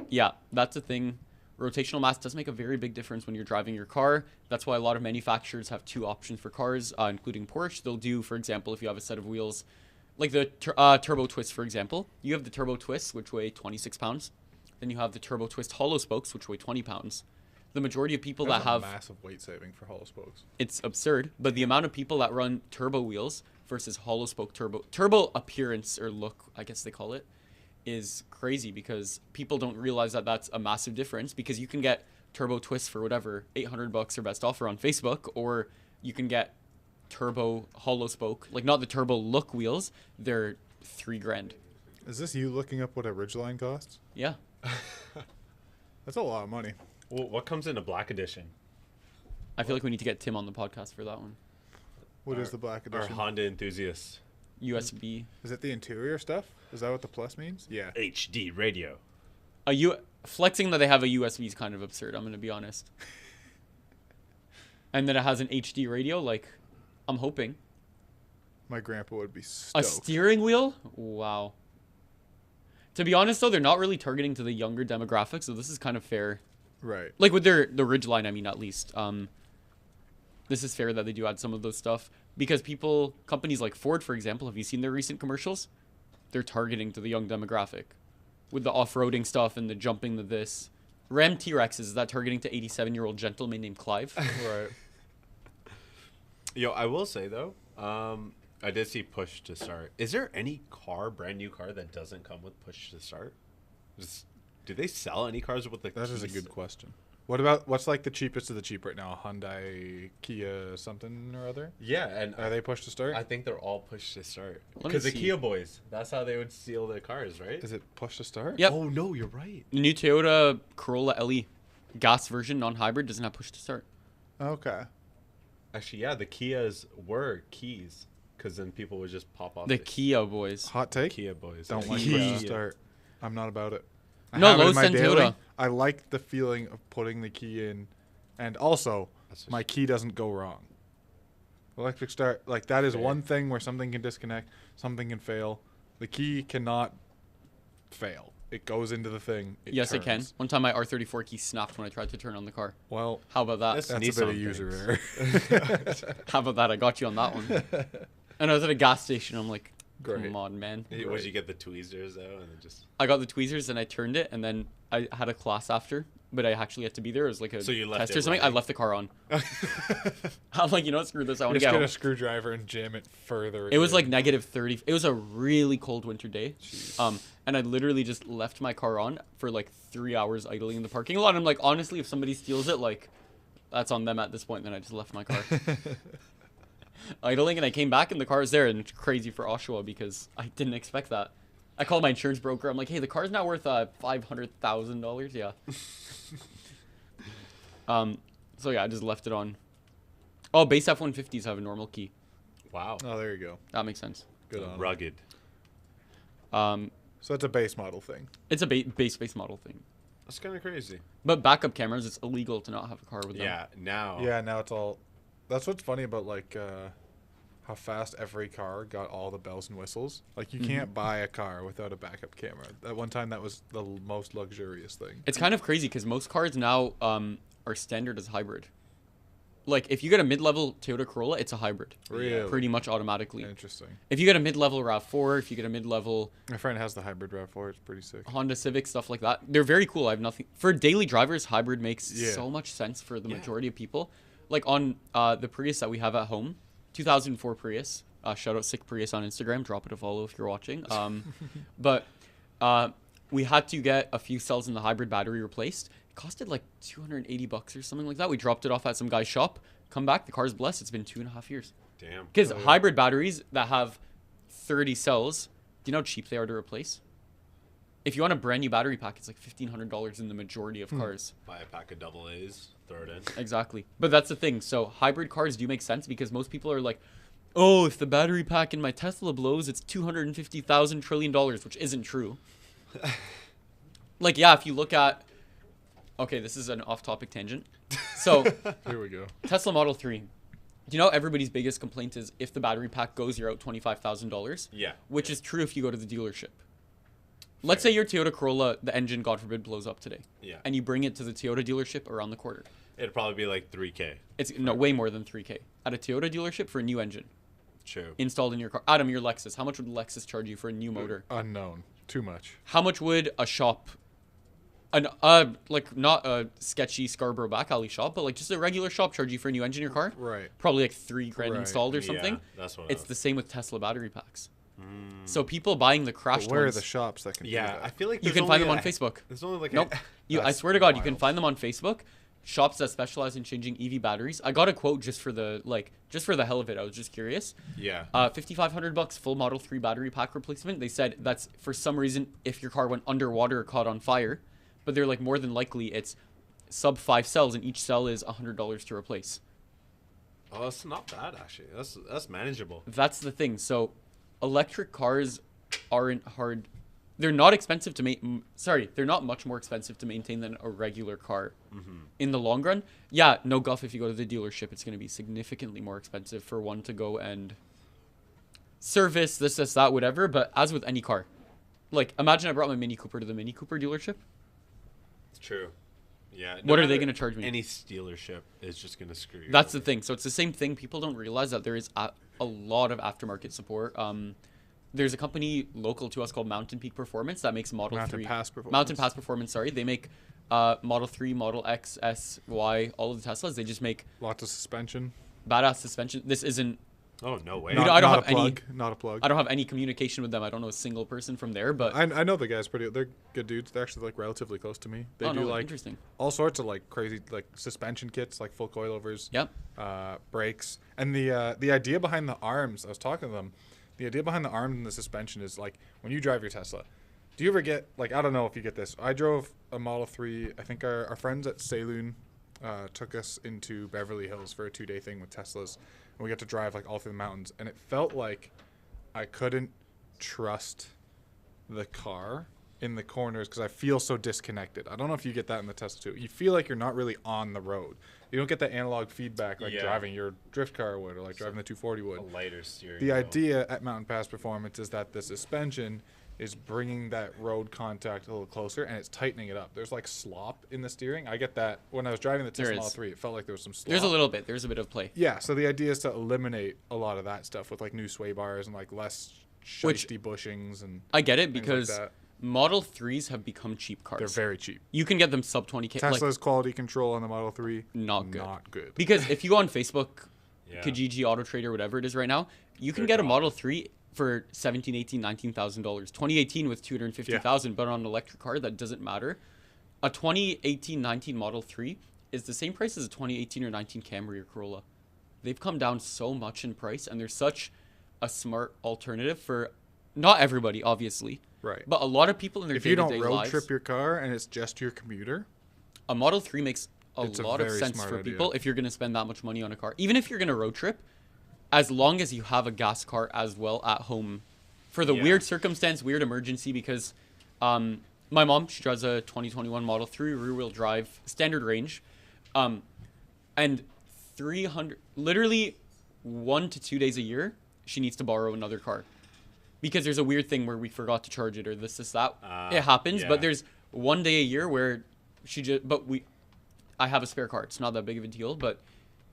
yeah, that's a thing. Rotational mass does make a very big difference when you're driving your car. That's why a lot of manufacturers have 2 options for cars, including Porsche. They'll do, for example, if you have a set of wheels, like the Turbo Twist, for example. You have the Turbo Twist, which weigh 26 pounds. Then you have the Turbo Twist Hollow Spokes, which weigh 20 pounds. The majority of people That's that have... a massive weight saving for hollow spokes. It's absurd, but the amount of people that run turbo wheels versus hollow spoke turbo appearance or look, I guess they call it, is crazy, because people don't realize that that's a massive difference, because you can get turbo twist for whatever, $800 or best offer on Facebook, or you can get turbo hollow spoke, like not the turbo look wheels, they're $3,000. Is this you looking up what a Ridgeline costs? Yeah. That's a lot of money. Well, what comes in a black edition? I feel like we need to get Tim on the podcast for that one. What is the black Our edition? Honda enthusiasts. USB. Is it the interior stuff? Is that what the plus means? Yeah. HD radio. Flexing that they have a USB is kind of absurd, I'm going to be honest. And that it has an HD radio, like, I'm hoping. My grandpa would be A stoked. steering wheel? Wow. To be honest, though, they're not really targeting to the younger demographic, so this is kind of fair. Right. Like, with the Ridgeline, I mean, at least. This is fair that they do add some of those stuff. Because companies like Ford, for example, have you seen their recent commercials? They're targeting to the young demographic. With the off-roading stuff and the jumping, this. Ram T-Rex, is that targeting to 87-year-old gentleman named Clive? Right. Yo, I will say though, I did see push to start. Is there any brand new car that doesn't come with push to start? Do they sell any cars with the That is a keys? good question. What's like the cheapest of the cheap right now? Hyundai, Kia, something or other? Yeah, and Are they push to start? I think they're all push to start. Let me Because the see. Kia boys, that's how they would steal the cars, right? Is it push to start? Yep. Oh no, you're right. The new Toyota Corolla LE gas version, non-hybrid, doesn't have push to start. Okay. Actually, yeah, the Kias were keys, because then people would just pop off The Kia boys. Hot take? Kia boys. Don't Yeah. like Kia. push to start. I'm not about it. I No, have it low in my daily. Toyota. I like the feeling of putting the key in, and also That's a my key doesn't go wrong. Electric start, like that is Fair. one thing where something can disconnect, something can fail. The key cannot fail. It goes into the thing. Yes, it can. turns. One time my R34 key snapped when I tried to turn on the car. Well, How about that? That's- that's a Nissan bit of user things. error. How about that? I got you on that one. And I was at a gas station. I'm like, Great. Come on, man. Would you get the tweezers though, and then just? I got the tweezers and I turned it, and then I had a class after, but I actually had to be there. It was like a So you left test it or something. I running? left the car on. I'm like, you know what? Screw this. I want to Just get get home. a screwdriver and jam it further. It was like in. -30. It was a really cold winter day. And I literally just left my car on for like 3 hours idling in the parking lot. I'm like, honestly, if somebody steals it, like, that's on them at this point. Then I just left my car idling, and I came back and the car was there. And it's crazy for Oshawa because I didn't expect that. I called my insurance broker. I'm like, hey, the car's not worth $500,000. Yeah. So yeah, I just left it on. Oh, base F-150s have a normal key. Wow. Oh, there you go. That makes sense. Good on 'em. Rugged. So it's a base model thing. It's a base model thing. That's kind of crazy. But backup cameras, it's illegal to not have a car with them. Yeah. Now. Yeah, now it's all. That's what's funny about like how fast every car got all the bells and whistles. Like you can't buy a car without a backup camera. At one time, that was the most luxurious thing. It's kind of crazy because most cars now are standard as hybrid. Like if you get a mid-level Toyota Corolla, it's a hybrid. Really? Pretty much automatically. Interesting. If you get a mid-level RAV4, if you get a mid-level My friend has the hybrid RAV4. It's pretty sick. Honda Civic, stuff like that, they're very cool. I have nothing for daily drivers. Hybrid makes Yeah. so much sense for the majority of people. Like on the Prius that we have at home, 2004 Prius. Shout out Sick Prius on Instagram. Drop it a follow if you're watching. But we had to get a few cells in the hybrid battery replaced. It costed like $280 or something like that. We dropped it off at some guy's shop. Come back, the car's blessed. It's been 2.5 years. Damn. Because hybrid batteries that have 30 cells, do you know how cheap they are to replace? If you want a brand new battery pack, it's like $1,500 in the majority of cars. Buy a pack of double A's, throw it in. Exactly. But that's the thing. So hybrid cars do make sense because most people are like, oh, if the battery pack in my Tesla blows, it's $250,000 trillion, which isn't true. Like, yeah, if you look at... Okay, this is an off-topic tangent. So, Here we go. Tesla Model 3. Do you know everybody's biggest complaint is if the battery pack goes, you're out $25,000? Yeah. Which is true if you go to the dealership. Let's say your Toyota Corolla, the engine, God forbid, blows up today. Yeah. And you bring it to the Toyota dealership around the corner. It'd probably be like 3K. It's no way more than 3K at a Toyota dealership for a new engine True. installed in your car. Adam, your Lexus. How much would Lexus charge you for a new motor? Unknown. Too much. How much would a shop, like not a sketchy Scarborough back alley shop, but like just a regular shop charge you for a new engine in your car? Right. Probably like $3,000 Right. installed or something. Yeah, that's what It's I the same with Tesla battery packs. So people buying the But crashed where are ones, the shops that can do Yeah, that? I feel like you there's can find them only on Facebook. There's only like Nope. I That's swear to God, you can wild. find them on Facebook. Shops that specialize in changing EV batteries. I got a quote just for the hell of it. I was just curious. Yeah. $5,500 full Model 3 battery pack replacement. They said that's for some reason if your car went underwater or caught on fire, but they're like more than likely it's sub 5 cells and each cell is $100 to replace. Oh, that's not bad actually. That's manageable. That's the thing. So electric cars aren't hard. They're not expensive to make. Sorry, they're not much more expensive to maintain than a regular car. In the long run, yeah, no guff. If you go to the dealership, it's going to be significantly more expensive for one to go and service this, that, whatever. But as with any car, like imagine I brought my Mini Cooper to the Mini Cooper dealership. It's true. Yeah. What are they matter- gonna charge me? Any dealership is just gonna screw you. That's the over. thing. So it's the same thing. People don't realize that there is a lot of aftermarket support. There's a company local to us called Mountain Peak Performance that makes Model Mountain 3. Pass Performance. Mountain Pass Performance, sorry. They make Model 3, Model X, S, Y, all of the Teslas. They just make Lots of suspension. badass suspension. This isn't... Oh no way. You know, I don't not have a any- plug. Not a plug. I don't have any communication with them. I don't know a single person from there, but... I know the guys pretty. They're good dudes. They're actually like relatively close to me. They oh, do no, like interesting. all sorts of like crazy like suspension kits, like full coilovers. Yep. Brakes, and the idea behind the arms. I was talking to them. The idea behind the arms and the suspension is like when you drive your Tesla. Do you ever get like I don't know if you get this. I drove a Model 3. I think our friends at Saloon took us into Beverly Hills for a 2-day thing with Teslas, and we got to drive like all through the mountains, and it felt like I couldn't trust the car in the corners because I feel so disconnected. I don't know if you get that in the Tesla too. You feel like you're not really on the road. You don't get that analog feedback like Yeah. driving your drift car would or like driving the 240 would. A lighter steering. The wheel. idea at Mountain Pass Performance is that the suspension is bringing that road contact a little closer and it's tightening it up. There's like slop in the steering. I get that when I was driving the There Tesla Model is. 3. It felt like there was some slop. There's a little bit. There's a bit of play. Yeah, so the idea is to eliminate a lot of that stuff with like new sway bars and like less shiesty bushings and I get it things like because that. Model 3s have become cheap cars. They're very cheap. You can get them sub 20K. Tesla's quality control on the Model 3, Not good. Not good. Because if you go on Facebook, Yeah. Kijiji, Auto Trader, whatever it is right now, you can They're get a dropping. Model 3 for $17,000, $18,000, $19,000. 2018 with $250,000, but on an electric car, that doesn't matter. A 2018, 19 Model 3 is the same price as a 2018 or 19 Camry or Corolla. They've come down so much in price, and they're such a smart alternative for not everybody, obviously, Right. but a lot of people in their If you day-to-day don't road lives. trip your car and it's just your commuter, A Model 3 makes a It's a lot of very sense smart for idea. people if you're going to spend that much money on a car. Even if you're going to road trip, as long as you have a gas car as well at home for the Yeah. weird circumstance, weird emergency, because my mom, she drives a 2021 Model 3 rear-wheel drive, standard range, and 300, literally 1 to 2 days a year, she needs to borrow another car. Because there's a weird thing where we forgot to charge it or this, that. It happens, yeah. but there's 1 day a year where she just, I have a spare car. It's not that big of a deal, but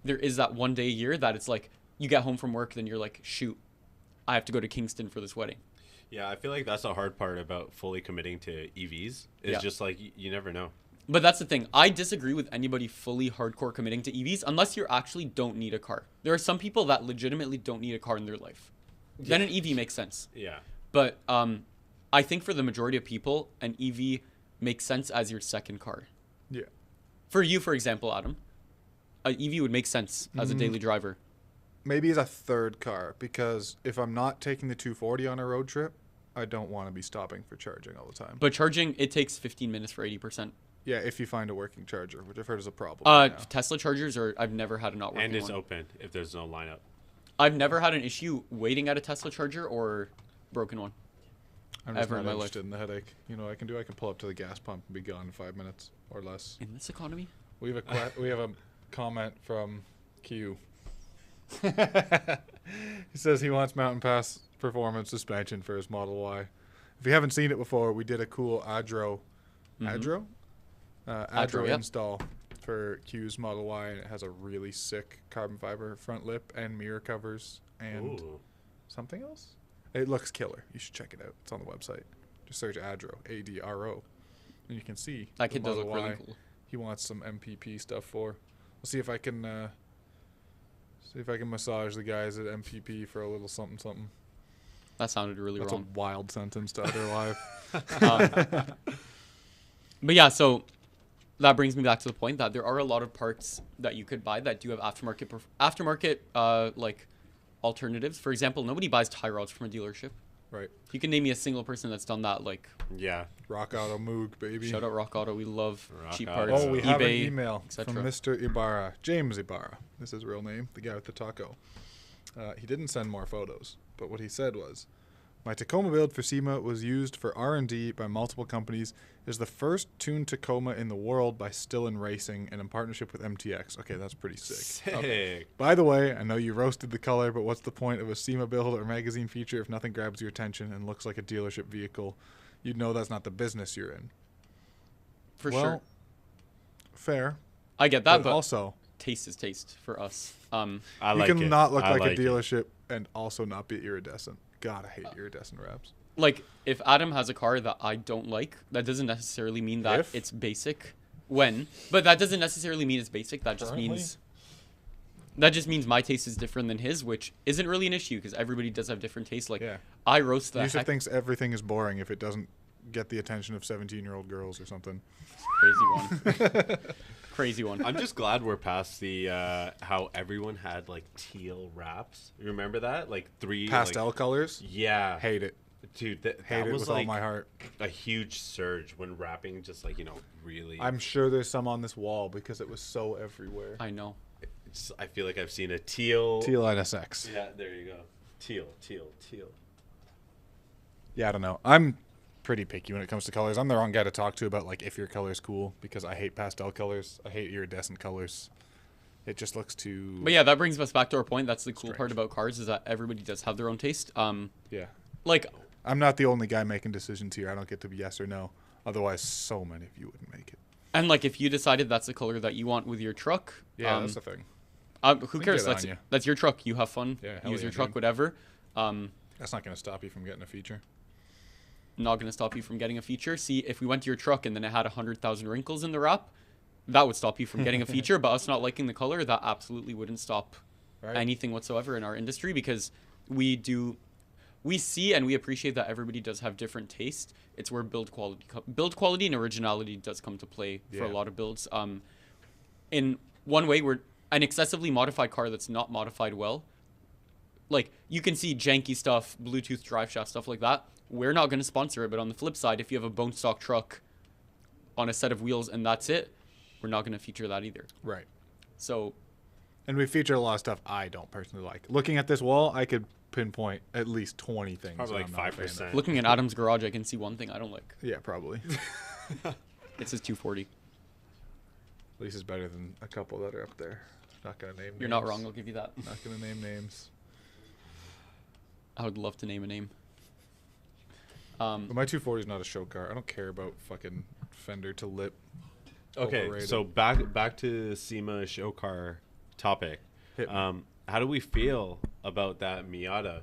there is that 1 day a year that it's like, you get home from work, then you're like, shoot, I have to go to Kingston for this wedding. Yeah, I feel like that's the hard part about fully committing to EVs. Is Yeah. just like you never know. But that's the thing. I disagree with anybody fully hardcore committing to EVs unless you actually don't need a car. There are some people that legitimately don't need a car in their life. Then an EV makes sense. Yeah. But I think for the majority of people, an EV makes sense as your second car. yeah. For you, for example, Adam, an EV would make sense as a daily driver. Maybe as a third car, because if I'm not taking the 240 on a road trip, I don't want to be stopping for charging all the time. But charging, it takes 15 minutes for 80%. Yeah, if you find a working charger, which I've heard is a problem. right now. Tesla chargers, I've never had a not working And it's one. open if there's no lineup. I've never had an issue waiting at a Tesla charger or broken one. I'm just ever not in my life. interested in the headache. You know what I can do? I can pull up to the gas pump and be gone in 5 minutes or less. In this economy? We have we have a comment from Q. He says he wants Mountain Pass performance suspension for his Model Y. If you haven't seen it before, we did a cool Adro Adro, yeah. install for Q's Model Y, and it has a really sick carbon fiber front lip and mirror covers and Ooh. something else. It looks killer. You should check it out. It's on the website. Just search Adro, ADRO, and you can see That the kid does Model look really Y cool. he wants some MPP stuff for. We'll see if I can massage the guys at MPP for a little something something. That sounded really That's wrong. a wild sentence to utter live. But yeah, so that brings me back to the point that there are a lot of parts that you could buy that do have aftermarket like alternatives. For example, nobody buys tie rods from a dealership. Right. You can name me a single person that's done that. Like, Yeah. Rock Auto Moog, baby. shout out Rock Auto. We love Rock cheap Auto. parts. Oh, we have an eBay, email etc. from Mr. Ibarra, James Ibarra. This is his real name, the guy with the taco. He didn't send more photos, but what he said was, my Tacoma build for SEMA was used for R&D by multiple companies. It is the first tuned Tacoma in the world by Stillen Racing and in partnership with MTX. Okay, that's pretty sick. Sick. By the way, I know you roasted the color, but what's the point of a SEMA build or magazine feature if nothing grabs your attention and looks like a dealership vehicle? You'd know that's not the business you're in. For Well, sure. Fair. I get that, But but also, taste is taste for us. I you like can it. not look I like a it. dealership and also not be iridescent. God, I hate iridescent wraps. Like, if Adam has a car that I don't like, that doesn't necessarily mean that If? it's basic. But that doesn't necessarily mean it's basic. That just Currently? means that just means my taste is different than his, which isn't really an issue because everybody does have different tastes. Like, Yeah. I roast the Yusuf heck thinks everything is boring if it doesn't get the attention of 17-year-old girls or something. crazy one. Crazy one. I'm just glad we're past the how everyone had like teal wraps. You remember that? Like three Pastel colors? Yeah. Hate it. Dude, that Hate it was with like all my heart. a huge surge when wrapping just like, really I'm sure there's some on this wall because it was so everywhere. I know. I feel like I've seen a teal. Teal NSX. Yeah, there you go. Teal. Yeah, I don't know. I'm pretty picky when it comes to colors. I'm the wrong guy to talk to about like if your color's cool because I hate pastel colors. I hate iridescent colors. It just looks too. But yeah, that brings us back to our point. That's the cool part Strange. about cars is that everybody does have their own taste. Yeah. Like, I'm not the only guy making decisions here. I don't get to be yes or no. Otherwise, so many of you wouldn't make it. and like if you decided that's the color that you want with your truck, Yeah, that's the thing. who We cares? get it on you. That's your truck. You have fun. Yeah, hell Use yeah, your truck, dude. whatever. That's not going to stop you from getting a feature. Not going to stop you from getting a feature. See, if we went to your truck and then it had 100,000 wrinkles in the wrap, that would stop you from getting a feature. But us not liking the color, that absolutely wouldn't stop anything whatsoever in our industry, because we see and we appreciate that everybody does have different taste. It's where build quality and originality does come to play for a lot of builds. In one way, we're an excessively modified car that's not modified well. Like, you can see janky stuff, Bluetooth drive shaft, stuff like that. We're not going to sponsor it, but on the flip side, if you have a bone stock truck on a set of wheels and that's it, we're not going to feature that either. Right. So, and we feature a lot of stuff I don't personally like. Looking at this wall, I could pinpoint at least 20 things. Probably like I'm not a fan of. 5%. looking at Adam's garage, I can see one thing I don't like. Yeah, probably. It's his 240. At least it's better than a couple that are up there. Not going to name names. You're not wrong, I'll give you that. Not going to name names. I would love to name a name. But my 240 is not a show car. I don't care about fucking fender to lip. Okay, Overrated. so back to SEMA show car topic. Hit me. How do we feel about that Miata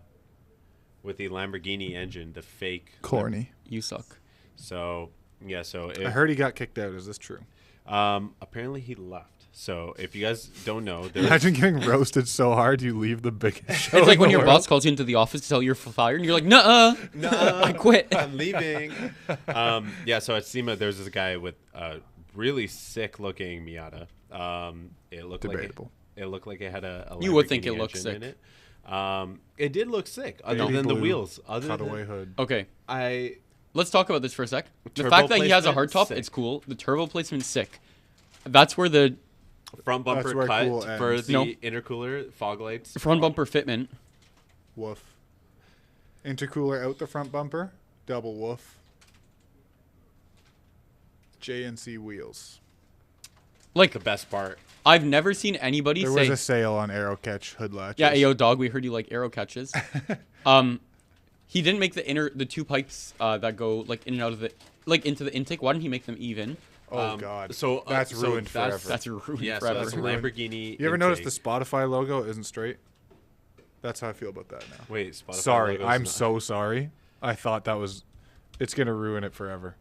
with the Lamborghini engine, the fake? Corny. You suck. So yeah, I heard he got kicked out. Is this true? apparently he left. So if you guys don't know, there's Imagine getting roasted so hard you leave the biggest show It's like in when the your world. boss calls you into the office to tell you you're fired, and you're like, nuh-uh, I quit. I'm leaving. Yeah, so at SEMA, there's this guy with a really sick-looking Miata. It looked Debatable. It looked like it had a You would think Lamborghini it looked engine in sick. it. It did look sick, other Baby than the blue wheels. Other Cutaway than hood. Okay, I let's talk about this for a sec. The Turbo fact that he has a placement, hardtop, sick. it's cool. The turbo placement's sick. That's where the front bumper That's where cut cool for ends. the No. intercooler, fog lights. front bumper fitment. Woof. Intercooler out the front bumper. Double woof. JNC wheels. Like, The best part. I've never seen anybody There say, was a sale on Aero Catch hood latches. yeah, ayo, dog, we heard you like arrow catches. He didn't make the two pipes that go like in and out of the, like into the intake. Why didn't he make them even? Oh god. So that's so ruined that's- forever. That's ruined Yeah, so forever. that's a Lamborghini. You ever notice intake. the Spotify logo isn't straight? That's how I feel about that now. Wait, Spotify Sorry, logo's I'm not- so sorry. I thought that was. It's gonna ruin it forever.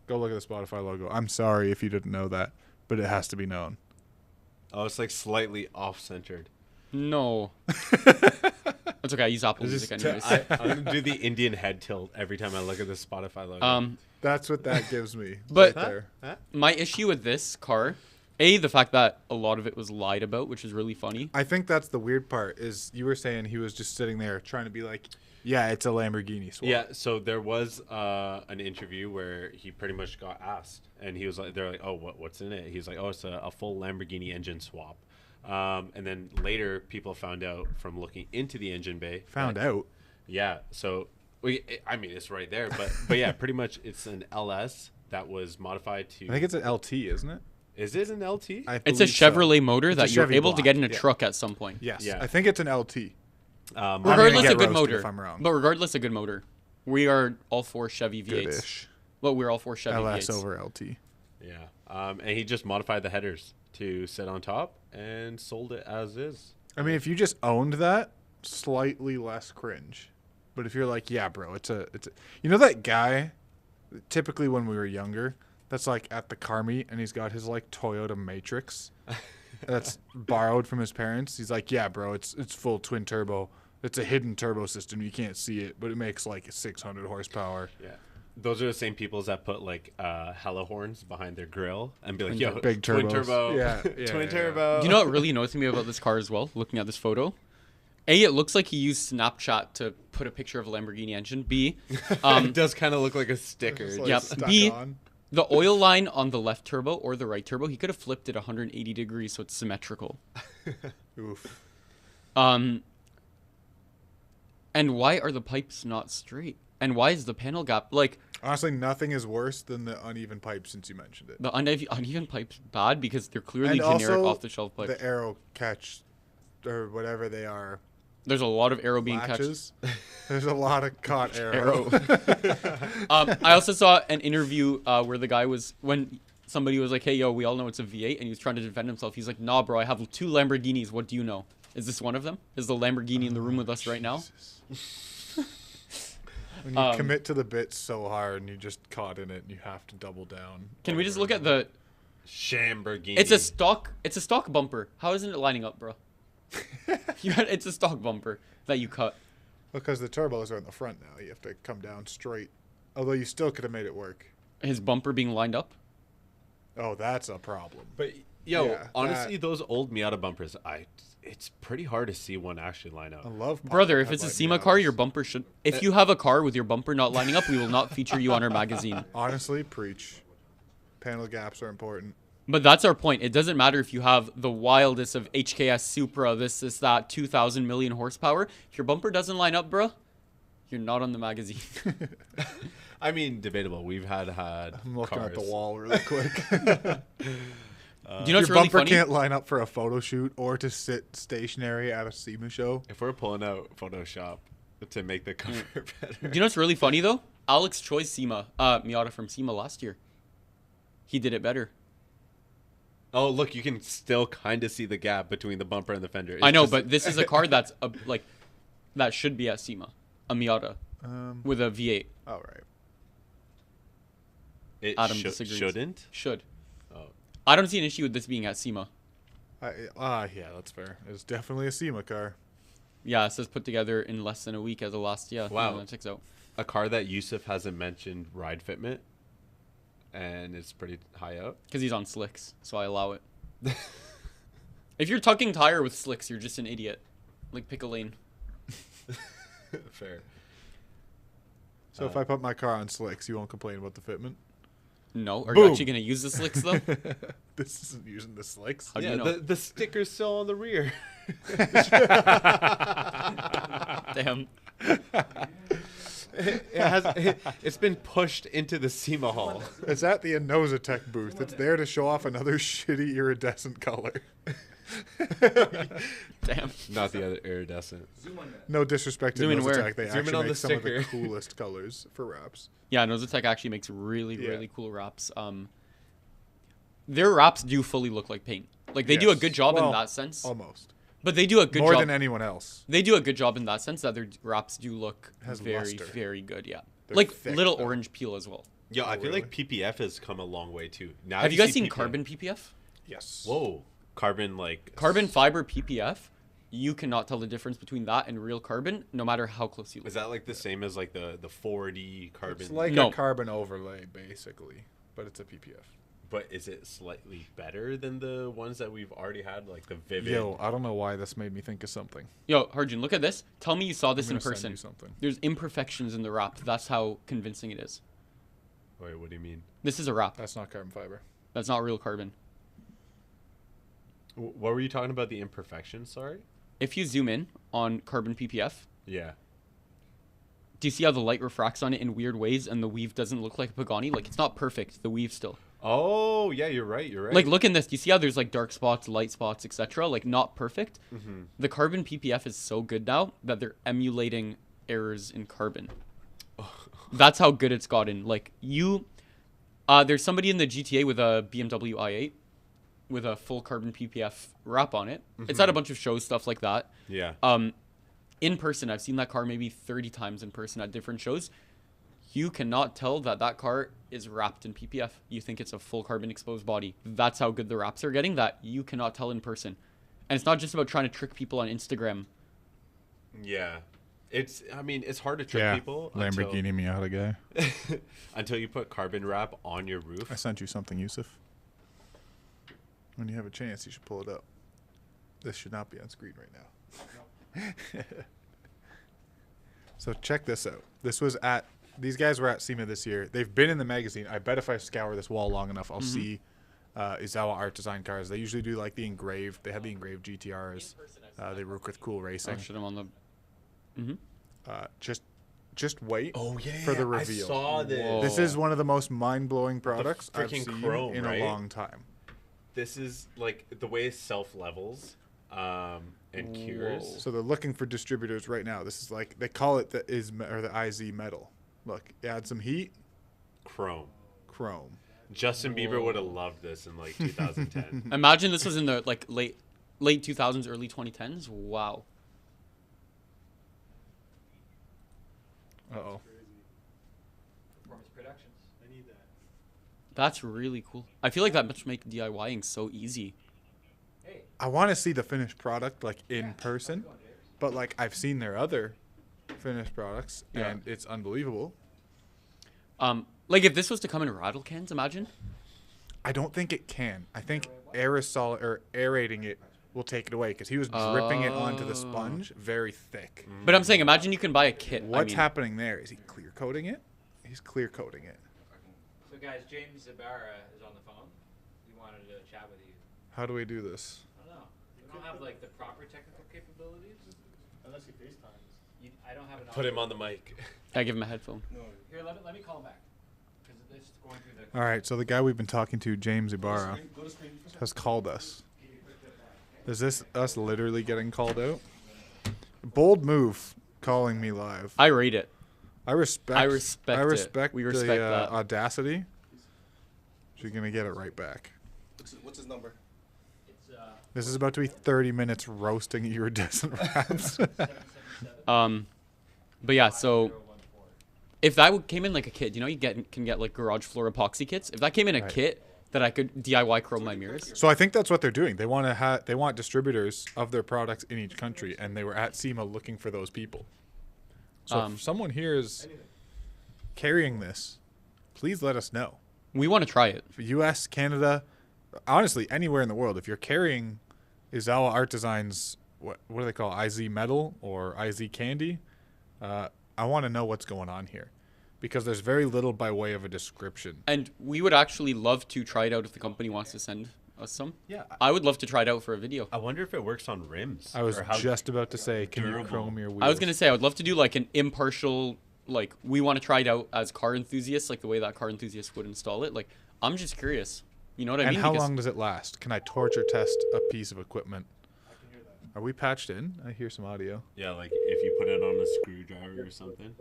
Go look at the Spotify logo. I'm sorry if you didn't know that, but it has to be known. Oh, it's like slightly off-centered. No. That's okay. I use Apple Music anyways. I'm gonna do the Indian head tilt every time I look at the Spotify logo. That's what that gives me. But- right there. My issue with this car, the fact that a lot of it was lied about, which is really funny. I think that's the weird part. Is you were saying he was just sitting there trying to be like, yeah, it's a Lamborghini swap. Yeah, so there was an interview where he pretty much got asked, and he was like, "They're like, oh, what's in it?" He's like, "Oh, it's a full Lamborghini engine swap." And then later, people found out from looking into the engine bay. Found that- out. Yeah, so I mean, it's right there, but yeah, pretty much it's an LS that was modified to. I think it's an LT, isn't it? Is it an LT? It's a believe so. Chevrolet motor It's a that you're Chevy able to block, get in a yeah. truck at some point. Yes, Yeah. I think it's an LT. Um, gonna Regardless, get a good roasted motor. if I'm wrong. But regardless, a good motor. We are all for Chevy V8s. Goodish. Well, we're all for Chevy LS V8s. over LT. yeah, and he just modified the headers to sit on top and sold it as is. I mean, if you just owned that, slightly less cringe. But if you're like, yeah, bro, it's a, you know that guy, typically when we were younger, that's like at the car meet and he's got his like Toyota Matrix that's borrowed from his parents. He's like, yeah, bro, it's full twin turbo. It's a hidden turbo system. You can't see it, but it makes like 600 horsepower. Yeah. Those are the same peoples that put like hella horns behind their grill and be like, Twin yo, Big twin turbos. turbo. Yeah, twin yeah. turbo. Do you know what really annoys me about this car as well, looking at this photo? A, it looks like he used Snapchat to put a picture of a Lamborghini engine. B, it does kind of look like a sticker. It's like Yep. stuck B- on. the oil line on the left turbo or the right turbo, he could have flipped it 180 degrees so it's symmetrical. Oof. And why are the pipes not straight? And why is the panel gap, like, Honestly, nothing is worse than the uneven pipe since you mentioned it. the uneven pipes bad because they're clearly And generic also off-the-shelf pipes. The Aero Catch, or whatever they are, There's a lot of arrow being catched. latches. There's a lot of caught arrow. I also saw an interview where the guy was, when somebody was like, hey, yo, we all know it's a V8, and he was trying to defend himself. He's like, nah, bro, I have 2 Lamborghinis. What do you know? Is this one of them? Is the Lamborghini in the room with us right now? When you commit to the bit so hard and you just caught in it and you have to double down. Can we just look at the... Shamborghini. It's a stock bumper. How isn't it lining up, bro? It's a stock bumper that you cut. Because the turbos are in the front now. You have to come down straight. Although you still could have made it work. His bumper being lined up? Oh, that's a problem. But yo, Yeah, honestly, those old Miata bumpers, it's pretty hard to see one actually line up. I love Brother, if it's a headlight SEMA car, Miatas. your bumper should... If you have a car with your bumper not lining up, we will not feature you on our magazine. Honestly, preach. Panel gaps are important. But that's our point. It doesn't matter if you have the wildest of HKS Supra, this, that, 2,000 million horsepower. If your bumper doesn't line up, bro, you're not on the magazine. I mean, debatable. We've had I'm looking cars. at the wall really quick. Do you know Your what's really bumper funny? can't line up for a photo shoot or to sit stationary at a SEMA show. If we're pulling out Photoshop to make the cover better. Do you know what's really funny, though? Alex Choi's SEMA, Miata from SEMA last year. He did it better. Oh, look, you can still kind of see the gap between the bumper and the fender. It's I know, just- but this is a car that's, that should be at SEMA. A Miata with a V8. All right. It Adam disagrees. shouldn't. Should. Oh. I don't see an issue with this being at SEMA. Yeah, that's fair. It's definitely a SEMA car. Yeah, it says put together in less than a week as a last. Yeah, Wow. that checks out. A car that Yusuf hasn't mentioned ride fitment, and it's pretty high up. Because he's on slicks, so I allow it. If you're tucking tire with slicks, you're just an idiot. Like, pick a lane. Fair. So if I put my car on slicks, you won't complain about the fitment? No. Are Boom. you actually going to use the slicks, though? This isn't using the slicks. How do Yeah, you know? the sticker's still on the rear. Damn. It's been pushed into the SEMA hall. It's at the Tech booth. It's there to show off another shitty iridescent color. Damn. Not the other iridescent. No disrespect to Zoom in where? Tech. They Zoom in actually on the make some of the sticker. coolest colors for wraps. Yeah, Nozatech actually makes really Yeah. cool wraps. Their wraps do fully look like paint. Like, they do a Yes. good job in Well, that sense. Almost. But they do a good More job. than anyone else. They do a good job in that sense that their wraps do look Has very, luster. very good. Yeah. They're Like, thick, little though. orange peel as well. Yo, I feel really? like PPF has come a long way too. Now Have you guys see seen PPF. carbon PPF? Yes. Whoa, carbon like Carbon fiber PPF, you cannot tell the difference between that and real carbon, no matter how close you look. Is that like the same as like the 4D carbon? It's like No. a carbon overlay, basically, but it's a PPF. But is it slightly better than the ones that we've already had, like the Vivid? Yo, I don't know why this made me think of something. Yo, Harjun, look at this. Tell me you saw this I'm in gonna send person. you something. There's imperfections in the wrap. That's how convincing it is. Wait, what do you mean? This is a wrap. That's not carbon fiber. That's not real carbon. What were you talking about? The imperfections? Sorry. If you zoom in on carbon PPF, Yeah. do you see how the light refracts on it in weird ways and the weave doesn't look like a Pagani? Like, it's not perfect, the weave still. Oh, yeah, you're right. You're right. Like, look in this. Do you see how there's, like, dark spots, light spots, etc.? Like, not perfect. Mhm. The carbon PPF is so good now that they're emulating errors in carbon. That's how good it's gotten. Like, there's somebody in the GTA with a BMW i8 with a full carbon PPF wrap on it. It's at a bunch of shows, stuff like that. Yeah. In person, I've seen that car maybe 30 times in person at different shows. You cannot tell that that car is wrapped in PPF. You think it's a full carbon exposed body. That's how good the wraps are getting that you cannot tell in person. And it's not just about trying to trick people on Instagram. Yeah. I mean, it's hard to trick people Lamborghini Miata guy. until you put carbon wrap on your roof. I sent you something, Yusuf. When you have a chance, you should pull it up. This should not be on screen right now. So check this out. These guys were at SEMA this year. They've been in the magazine. I bet if I scour this wall long enough, I'll see Izawa Art Design cars. They usually do like the engraved. They have the engraved GTRs. They work with Cool Racing. Should have on the... Just wait yeah. for the reveal. I saw this. Whoa. This is one of the most mind-blowing products I've freaking seen chrome, in right? a long time. This is like the way it self-levels and cures. So they're looking for distributors right now. This is like, they call it the IZ metal. Look, add some heat, Chrome. chrome. Justin Bieber would have loved this in like 2010. Imagine this was in the like late 2000s, early 2010s. Wow. Uh-oh. Performance Productions. I need that. That's really cool. I feel like that must make DIYing so easy. Hey, I want to see the finished product like in person, but like I've seen their other finished products Yeah. and it's unbelievable. Like if this was to come in rattle cans, imagine. I don't think it can. I think aerosol or aerating it will take it away because he was dripping it onto the sponge very thick. But I'm saying, imagine you can buy a kit. What's happening there? Is he clear coating it? He's clear coating it. so guys, James Ibarra is on the phone. He wanted to chat with you. How do we do this? I don't know. You don't have like the proper technical capabilities. Unless he FaceTimes. I don't have an. Put him on the mic. I give him a headphone. Here, let me call him back. Because it's going through the. All right, so the guy we've been talking to, James Ibarra, has called us. Is this us literally getting called out? Bold move, calling me live. I rate it. I respect it. We respect the that. audacity. She's gonna get it right back. What's his number? It's This is about to be 30 minutes roasting iridescent wraps. But yeah, so if that came in like a kit, you know, you can get like garage floor epoxy kits. If that came in a Right. kit that I could DIY chrome my mirrors. So I think that's what they're doing. They want to they want distributors of their products in each country, and they were at SEMA looking for those people. So if someone here is carrying this, please let us know. We want to try it. For U.S., Canada, honestly, anywhere in the world, if you're carrying Izawa Art Designs, what do they call IZ Metal or IZ Candy? I want to know what's going on here, because there's very little by way of a description. And we would actually love to try it out if the company wants to send us some. Yeah. I would love to try it out for a video. I wonder if it works on rims. I was or how just about to say, can you durable. chrome your wheels? I was going to say, I would love to do like an impartial, like we want to try it out as car enthusiasts, like the way that car enthusiast would install it. Like, I'm just curious. You know what I And mean? how Because long does it last? Can I torture test a piece of equipment? Are we patched in? I hear some audio. Yeah, like if you put it on a screwdriver or something.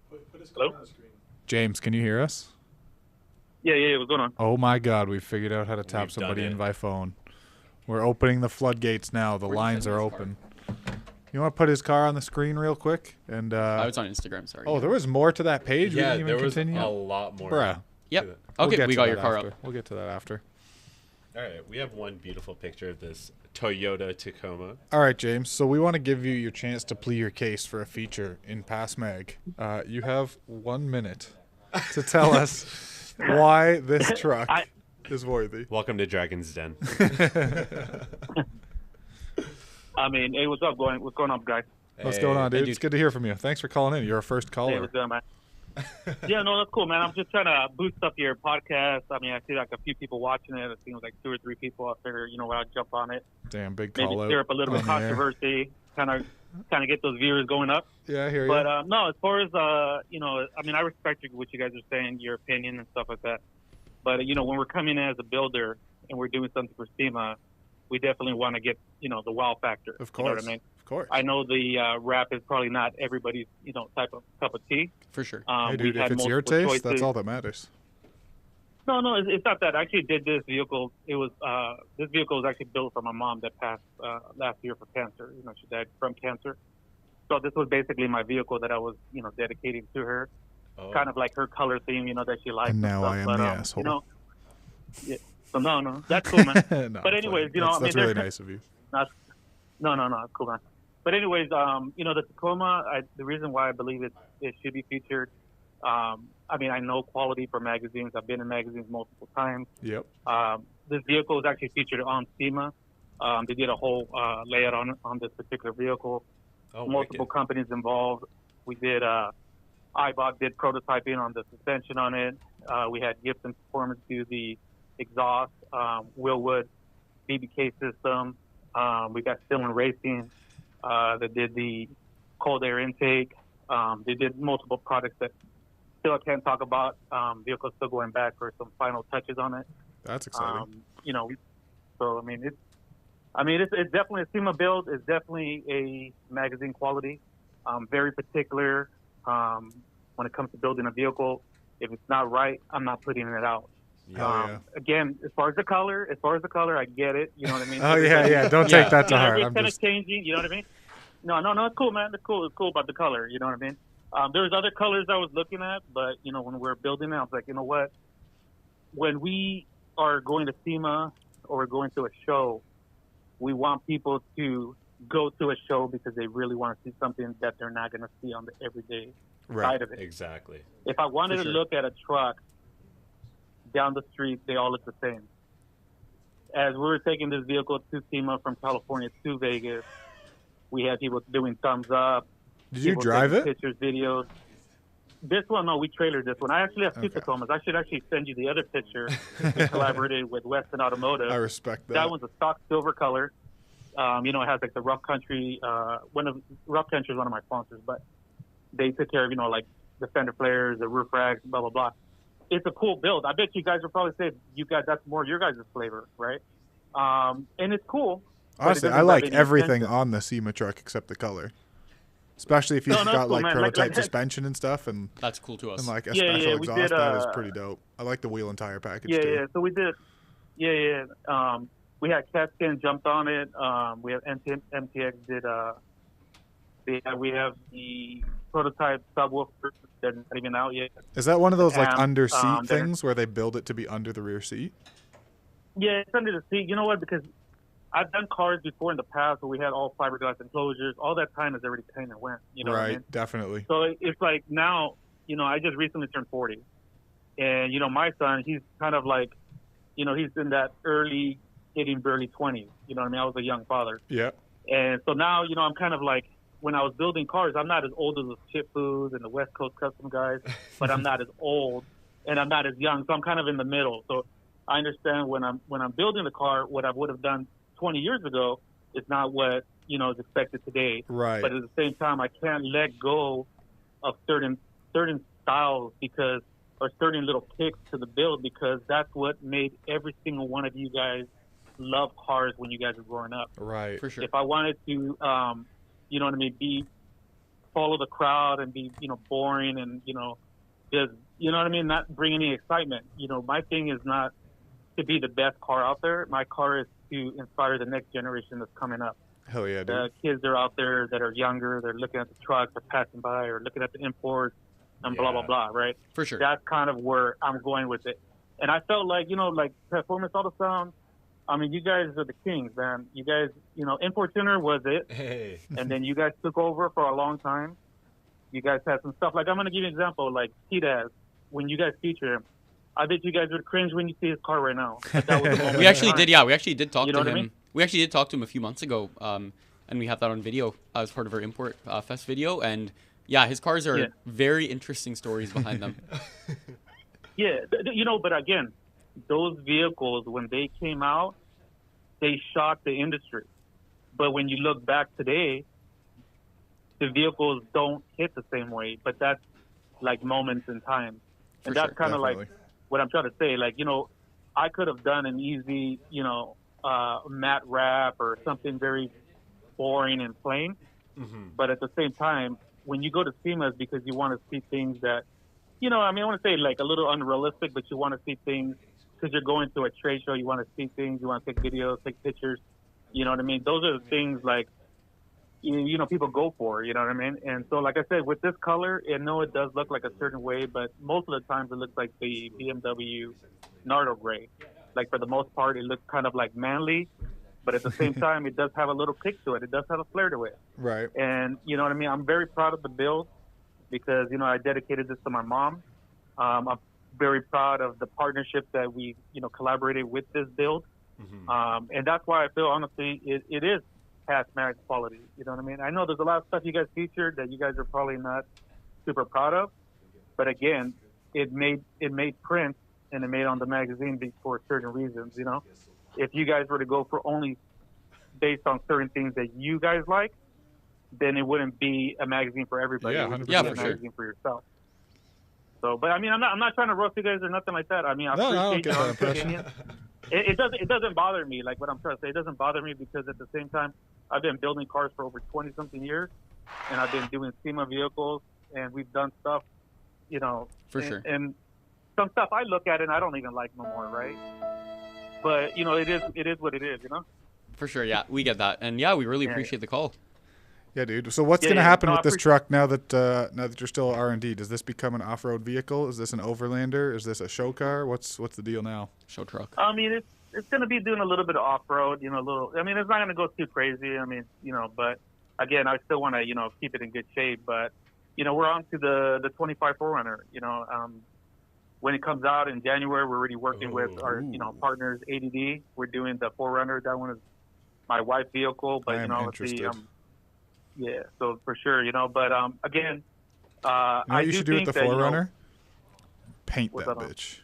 Put his Hello? car on the screen. James, can you hear us? Yeah, what's going on? Oh my God, we've figured out how to tap We've done somebody it. in by phone. We're opening the floodgates now. The Where'd you lines send are his car? open. You want to put his car on the screen real quick? And I was on Instagram, sorry. oh, there was more to that page. we Yeah, didn't even there was continue. a lot more. Bruh. Yep. to it. We'll Okay, get we to got that your car after. up. We'll get to that after. All right, we have one beautiful picture of this Toyota Tacoma. All right, James. So we want to give you your chance to plead your case for a feature in PASMAG. You have 1 minute to tell us why this truck is worthy. Welcome to Dragon's Den. I mean, hey, what's up, what's going on, guys? What's going on, dude? dude. It's good to hear from you. Thanks for calling in. You're our first Hey, caller. what's good, man? Yeah, no, that's cool, man. I'm just trying to boost up your podcast. I mean, I see like a few people watching it. It seems like 2 or 3 people. I figure, I'll jump on it. Damn, big Maybe call out. stir up a little bit of on the air. controversy, kind of get those viewers going up. Yeah, I hear you. But no, as far as I mean, I respect what you guys are saying, your opinion and stuff like that. But when we're coming in as a builder and we're doing something for SEMA, we definitely want to get the wow factor. Of You know course. what I mean? Of course. I know the wrap is probably not everybody's type of cup of tea. For sure. Hey, dude, We've if had it's your multiple taste, that's choices. all that matters. No, it's not that. I actually did this vehicle. It was this vehicle was actually built for my mom that passed last year for cancer. She died from cancer. So this was basically my vehicle that I was dedicating to her. Oh. Kind of like her color theme, that she likes. And now stuff. I am but, the asshole. Yeah, so no, that's cool, man. No, But I'm anyways, playing. that's really nice of you. No, it's cool, man. But anyways, the Tacoma, the reason why I believe it should be featured, I mean, I know quality for magazines. I've been in magazines multiple times. Yep. This vehicle is actually featured on SEMA. They did a whole layout on this particular vehicle. Oh, Multiple wicked. companies involved. We did, IBOT did prototyping on the suspension on it. We had Gibson Performance do the exhaust, Willwood BBK system. We got Stillman Racing that did the cold air intake. They did multiple products that still I can't talk about. Vehicle's still going back for some final touches on it. That's exciting. So I mean, it's definitely a SEMA build. It's definitely a magazine quality. Very particular when it comes to building a vehicle. If it's not right, I'm not putting it out. Yeah. Again, as far as the color, I get it. You know what I mean? Oh, yeah. Don't take that to heart. Everybody's I'm kind just... of changing. You know what I mean? No, it's cool, man. It's cool about the color. You know what I mean? There's other colors I was looking at, but you know, when we're building it, I was like, you know what? When we are going to SEMA or we're going to a show, we want people to go to a show because they really want to see something that they're not going to see on the everyday side of it. Exactly. If I wanted For to sure. look at a truck down the street, they all look the same. As we were taking this vehicle to SEMA from California to Vegas, we had people doing thumbs up. Did you people drive taking it? Pictures, videos. This one, no, we trailered this one. I actually have two Okay. Tacomas. I should actually send you the other picture. We collaborated with Weston Automotive. I respect that. That one's a stock silver color. You know, it has like the Rough Country. Rough Country is one of my sponsors, but they took care of, you know, like the fender flares, the roof racks, blah, blah, blah. It's a cool build. I bet you guys will probably say, you guys, that's more your guys' flavor, right? And it's cool. but it Honestly, doesn't I have like any everything extension. on the SEMA truck except the color. Especially if you've No, it's got cool, like man. prototype Like- suspension and stuff, and That's cool to us. like a Yeah, special yeah, we exhaust. did, That is pretty dope. I like the wheel and tire package Yeah, too. yeah. So we did. Yeah, yeah. We had CAT scan jumped on it. We have MTX did. We have the prototype subwoofer that's not even out yet. Is that one of those like Amp, under seat that- things where they build it to be under the rear seat? Yeah, it's under the seat. You know what? Because I've done cars before in the past where we had all fiberglass enclosures. All that time has already came and went. You know right, what I mean? definitely. So it's like now, you know, I just recently turned 40. And, you know, my son, he's kind of like, you know, he's in that getting early 20s. You know what I mean? I was a young father. Yeah. And so now, you know, I'm kind of like, when I was building cars, I'm not as old as the Chip Foods and the West Coast Custom guys, but I'm not as old and I'm not as young. So I'm kind of in the middle. So I understand when I'm building the car, what I would have done 20 years ago is not what, you know, is expected today. Right. But at the same time, I can't let go of certain styles because, or certain little kicks to the build because that's what made every single one of you guys love cars when you guys were growing up. Right. For sure. If I wanted to, you know what I mean, follow the crowd and be, you know, boring and, you know, just, you know what I mean, not bring any excitement. You know, my thing is not to be the best car out there. My car is to inspire the next generation that's coming up. Hell yeah, dude. The kids are out there that are younger, they're looking at the trucks, they're passing by or looking at the imports and blah, blah, Yeah. blah, right? For sure. That's kind of where I'm going with it. And I felt like, you know, like Performance Auto Sound, I mean, you guys are the kings, man. You guys, you know, Import Tuner was it. Hey. And then you guys took over for a long time. You guys had some stuff. Like, I'm going to give you an example. Like, T-Daz, when you guys feature him, I bet you guys would cringe when you see his car right now. But that was the moment We in actually time. did, yeah. We actually did talk You to know what him. I mean? We actually did talk to him a few months ago, and we have that on video as part of our Import Fest video. And yeah, his cars are Yeah. very interesting stories behind them. Yeah, you know, but again, those vehicles, when they came out, they shocked the industry. But when you look back today, the vehicles don't hit the same way. But that's like moments in time. And For that's sure, kind of like definitely. what I'm trying to say. Like, you know, I could have done an easy, you know, matte wrap or something very boring and plain. Mm-hmm. But at the same time, when you go to SEMAs because you want to see things that, you know, I mean, I want to say like a little unrealistic, but you want to see things because you're going to a trade show. You want to see things. You want to take videos, take pictures. You know what I mean? Those are the things like, you know, people go for, you know what I mean? And so, like I said, with this color, I know it does look like a certain way, but most of the times it looks like the BMW Nardo gray. Like for the most part, it looks kind of like manly, but at the same time, it does have a little kick to it. It does have a flair to it. Right. And, you know what I mean? I'm very proud of the build because, you know, I dedicated this to my mom. I'm very proud of the partnership that we, you know, collaborated with this build. Mm-hmm. And that's why I feel, honestly, it is PASMAG quality. You know what I mean? I know there's a lot of stuff you guys featured that you guys are probably not super proud of. But again, it made print and it made on the magazine for certain reasons, you know? If you guys were to go for only based on certain things that you guys like, then it wouldn't be a magazine for everybody. Yeah, It would 100%. be Yeah, a for sure. magazine for yourself. So, but I mean, I'm not trying to roast you guys or nothing like that. I mean, I No, I don't appreciate get your that impression. opinion. It doesn't bother me. Like what I'm trying to say, it doesn't bother me because at the same time, I've been building cars for over 20 something years, and I've been doing SEMA vehicles, and we've done stuff, you know. For sure. And some stuff I look at and I don't even like no more, right? But you know, it is what it is, you know. For sure, yeah. We get that. And yeah, we really Yeah. appreciate the call. Yeah, dude. So what's Yeah, gonna yeah. happen No, with I this appreciate- truck now that you're still R&D? Does this become an off-road vehicle? Is this an overlander? Is this a show car? What's the deal now? Show truck. I mean, it's going to be doing a little bit of off-road, you know, a little. I mean, it's not going to go too crazy. I mean, you know, but again, I still want to, you know, keep it in good shape. But, you know, we're on to the 25 4Runner. You know, when it comes out in January, we're already working with our, you know, partners, ADD. We're doing the 4Runner. That one is my wife's vehicle, but I you am know, obviously, interested. yeah. So for sure, you know, but again, You know I what you do should do with think the that, you know, 4Runner? Paint What's that that on? bitch.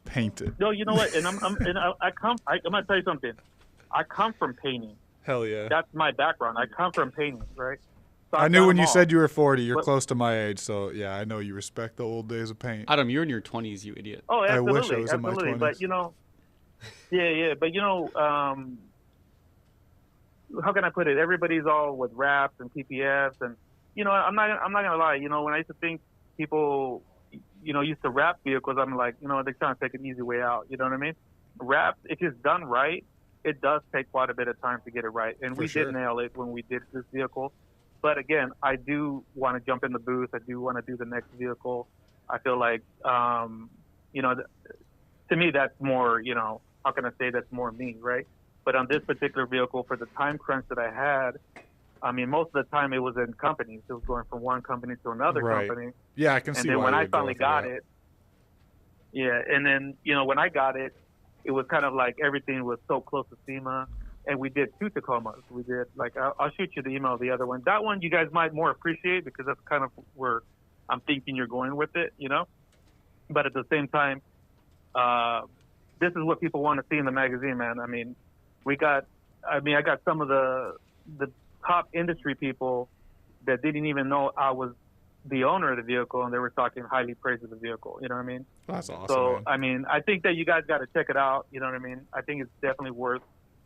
Paint it. no, you know what? And I'm gonna tell you something. I come from painting. Hell yeah. That's my background. I come from painting, right? So I I've knew done when them you all. said you were 40, you're But- close to my age, so yeah, I know you respect the old days of paint. Adam, you're in your 20s, you idiot. Oh, I absolutely, wish I was in my absolutely. 20s. But you know, yeah. But you know, how can I put it? Everybody's all with wraps and PPFs, and you know, I'm not gonna lie. You know, when I used to think people, you know, used to wrap vehicles, I'm like, you know, they're trying to take an easy way out. You know what I mean? Wrap, if it's done right, it does take quite a bit of time to get it right, and For we sure. did nail it when we did this vehicle. But again, I do want to jump in the booth. I do want to do the next vehicle. I feel like, you know, to me, that's more, you know, how can I say that's more me, right? But on this particular vehicle, for the time crunch that I had, I mean, most of the time it was in companies. It was going from one company to another Right. company. Yeah, I can And see then why when you I would go finally for got that. it, yeah, and then, you know, when I got it, it was kind of like everything was so close to SEMA. And we did 2 Tacomas. We did, like, I'll shoot you the email of the other one. That one you guys might more appreciate because that's kind of where I'm thinking you're going with it, you know? But at the same time, this is what people want to see in the magazine, man. I mean, I got some of the top industry people that didn't even know I was the owner of the vehicle, and they were talking highly praise of the vehicle. You know what I mean? That's awesome, So, man. I mean, I think that you guys got to check it out. You know what I mean? I think it's definitely worth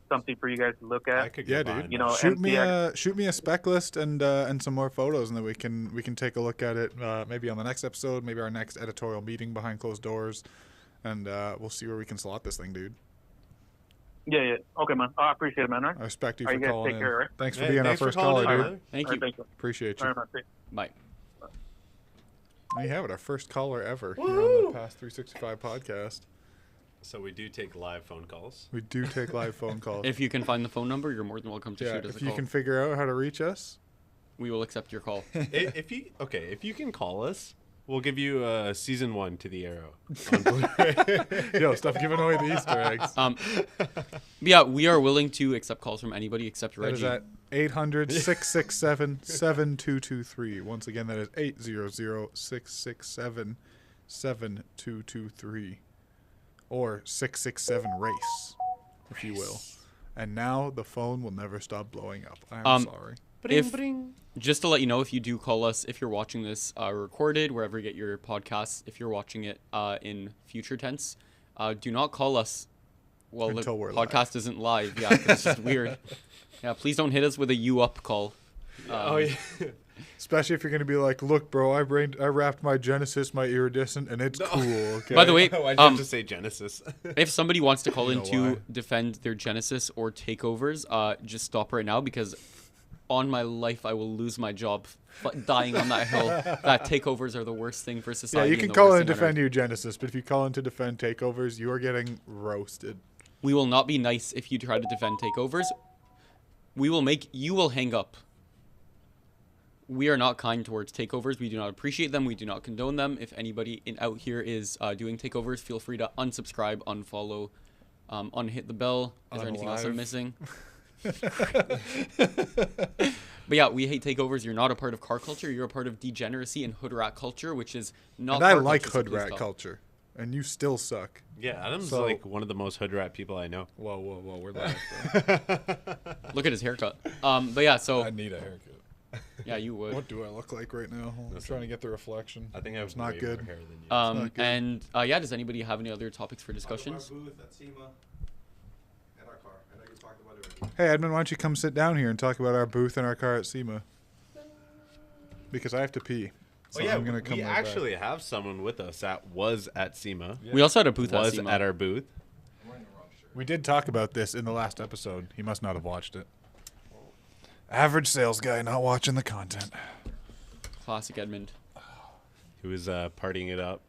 something for you guys to look I at. could Yeah, get behind dude. You know, that. Shoot me a spec list and some more photos, and then we can take a look at it maybe on the next episode, maybe our next editorial meeting behind closed doors, and we'll see where we can slot this thing, dude. Yeah. Okay, man. I appreciate it, man. All right. I respect you All for right, you guys calling take in. care, right? Thanks for Hey, being our thanks for first calling caller, in, dude. brother. Thank All you. right, thank you. Appreciate All you. right, man. Bye. There you have it, our first caller ever here on the PAS365 podcast. So we do take live phone calls. We do take live phone calls. If you can find the phone number, you're more than welcome to Yeah, shoot us if a you call. can figure out how to reach us. We will accept your call. If you can call us, we'll give you season 1 to the Arrow. On Blu-ray. Yo, stop giving away the Easter eggs. But yeah, we are willing to accept calls from anybody except That is Reggie. at 800-667-7223. Once again, that is 800-667-7223. Or 667-RACE, if you will. And now the phone will never stop blowing up. I'm sorry. If- Just to let you know, if you do call us, if you're watching this recorded, wherever you get your podcasts, if you're watching it in future tense, do not call us while the Until we're podcast isn't live. Yeah, 'cause it's just weird. Yeah, please don't hit us with a you up call. Oh yeah. Especially if you're going to be like, look, bro, I wrapped my Genesis, my iridescent, and it's cool, okay? By the way, Why'd you have to say Genesis? if somebody wants to call in know to why. defend their Genesis or takeovers, just stop right now because on my life I will lose my job dying on that hill. That takeovers are the worst thing for yeah, society. you and can the call worst in and thing on defend earth. your Genesis, but if you call in to defend takeovers, you are getting roasted. We will not be nice if you try to defend takeovers. You will hang up. We are not kind towards takeovers. We do not appreciate them. We do not condone them. If anybody out here is doing takeovers, feel free to unsubscribe, unfollow, unhit the bell. Is there anything else I'm Unalive. missing? But yeah, we hate takeovers. You're not a part of car culture. You're a part of degeneracy and hood rat culture, which is not. And I car like culture, so hood please rat stop. culture, and you still suck. Yeah, Adam's So- like one of the most hood rat people I know. Whoa, we're live, bro. Look at his haircut. But yeah, so I need a haircut. yeah, you would. What do I look like right now? I'm Listen. trying to get the reflection. I think I have It's not way good. more hair than you. not good. And yeah, does anybody have any other topics for discussions? Our booth at SEMA and our car. I know you talked about it already. Hey, Edmund, why don't you come sit down here and talk about our booth and our car at SEMA? Because I have to pee. So Oh yeah, I'm gonna come we right back. actually have someone with us that was at SEMA. We also had a booth at Was SEMA. at our booth. We did talk about this in the last episode. He must not have watched it. Average sales guy not watching the content. Classic Edmund. He was partying it up.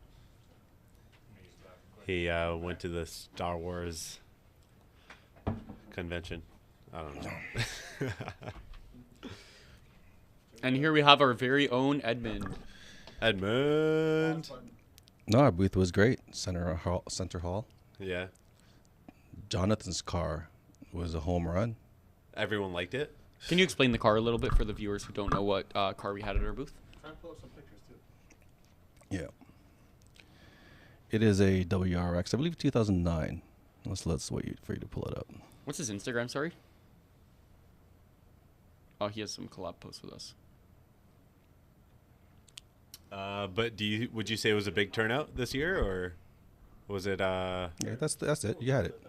He went to the Star Wars convention. I don't know. And here we have our very own Edmund. Edmund. No, our booth was great. Center hall. Yeah. Jonathan's car was a home run. Everyone liked it. Can you explain the car a little bit for the viewers who don't know what car we had at our booth? Yeah. It is a WRX, I believe 2009. Let's wait for you to pull it up. What's his Instagram, sorry? Oh, he has some collab posts with us. But would you say it was a big turnout this year, or was it? Yeah, that's it. You had it.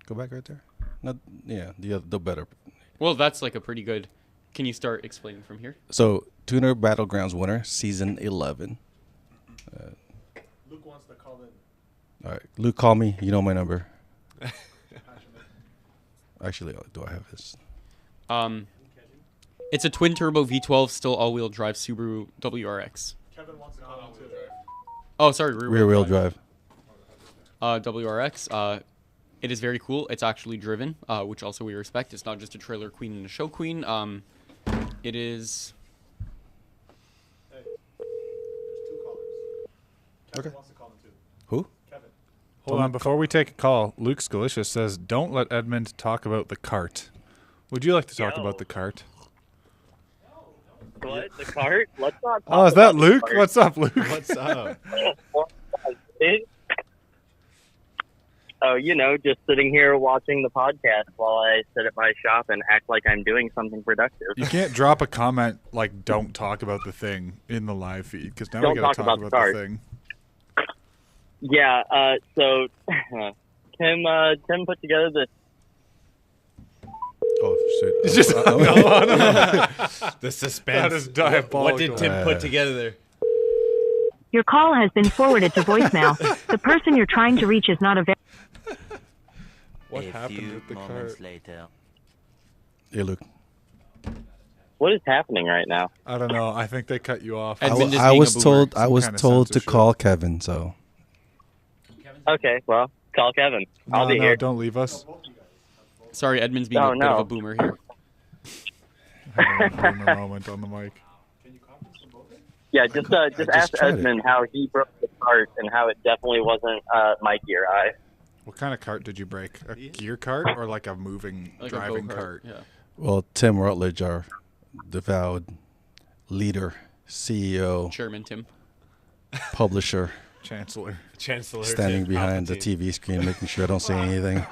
Go back right there. Not yeah, the better. Well, that's like a pretty good. Can you start explaining from here? So Tuner Battlegrounds winner, season 11. Luke wants to call in. All right, Luke, call me. You know my number. Actually, do I have his? It's a twin turbo V12, still all-wheel drive Subaru WRX. Kevin wants to call in too. Oh, sorry, Rear wheel drive. WRX. It is very cool. It's actually driven, which also we respect. It's not just a trailer queen and a show queen. It is. Hey, there's two callers. Kevin Okay. wants to call in too. Who? Kevin. Hold on, before we take a call, Luke Scalicious says, don't let Edmund talk about the cart. Would you like to talk about the cart? What? The cart? Let's not talk Oh, is that about the Luke? cart. What's up, Luke? What's up? Oh, you know, just sitting here watching the podcast while I sit at my shop and act like I'm doing something productive. You can't drop a comment like "Don't talk about the thing" in the live feed because now Don't we gotta talk talk about about the cart. the thing. Yeah. So Tim put together this. Oh shit! It's just The suspense. That is diabolical. What did Tim put together there? Your call has been forwarded to voicemail. The person you're trying to reach is not available. What happened with the cart? Later. Hey, Luke. What is happening right now? I don't know. I think they cut you off. Edmund is I being was a boomer. told I Some was kind of told to censorship. call Kevin. So Okay, well, call Kevin. I'll No, be here. don't leave us. Sorry, Edmund's being Oh, a bit of no. a boomer here. Having a boomer moment on the mic. Yeah, just ask tried it. Edmund how he broke the cart and how it definitely wasn't Mikey or I. What kind of cart did you break? A gear cart or like a moving Like driving a cart? go-kart. Yeah. well, Tim Rutledge, our devout leader, CEO, Chairman Tim. publisher, Chancellor. Chancellor. standing Tim behind the Palpatine. TV screen, making sure I don't say anything.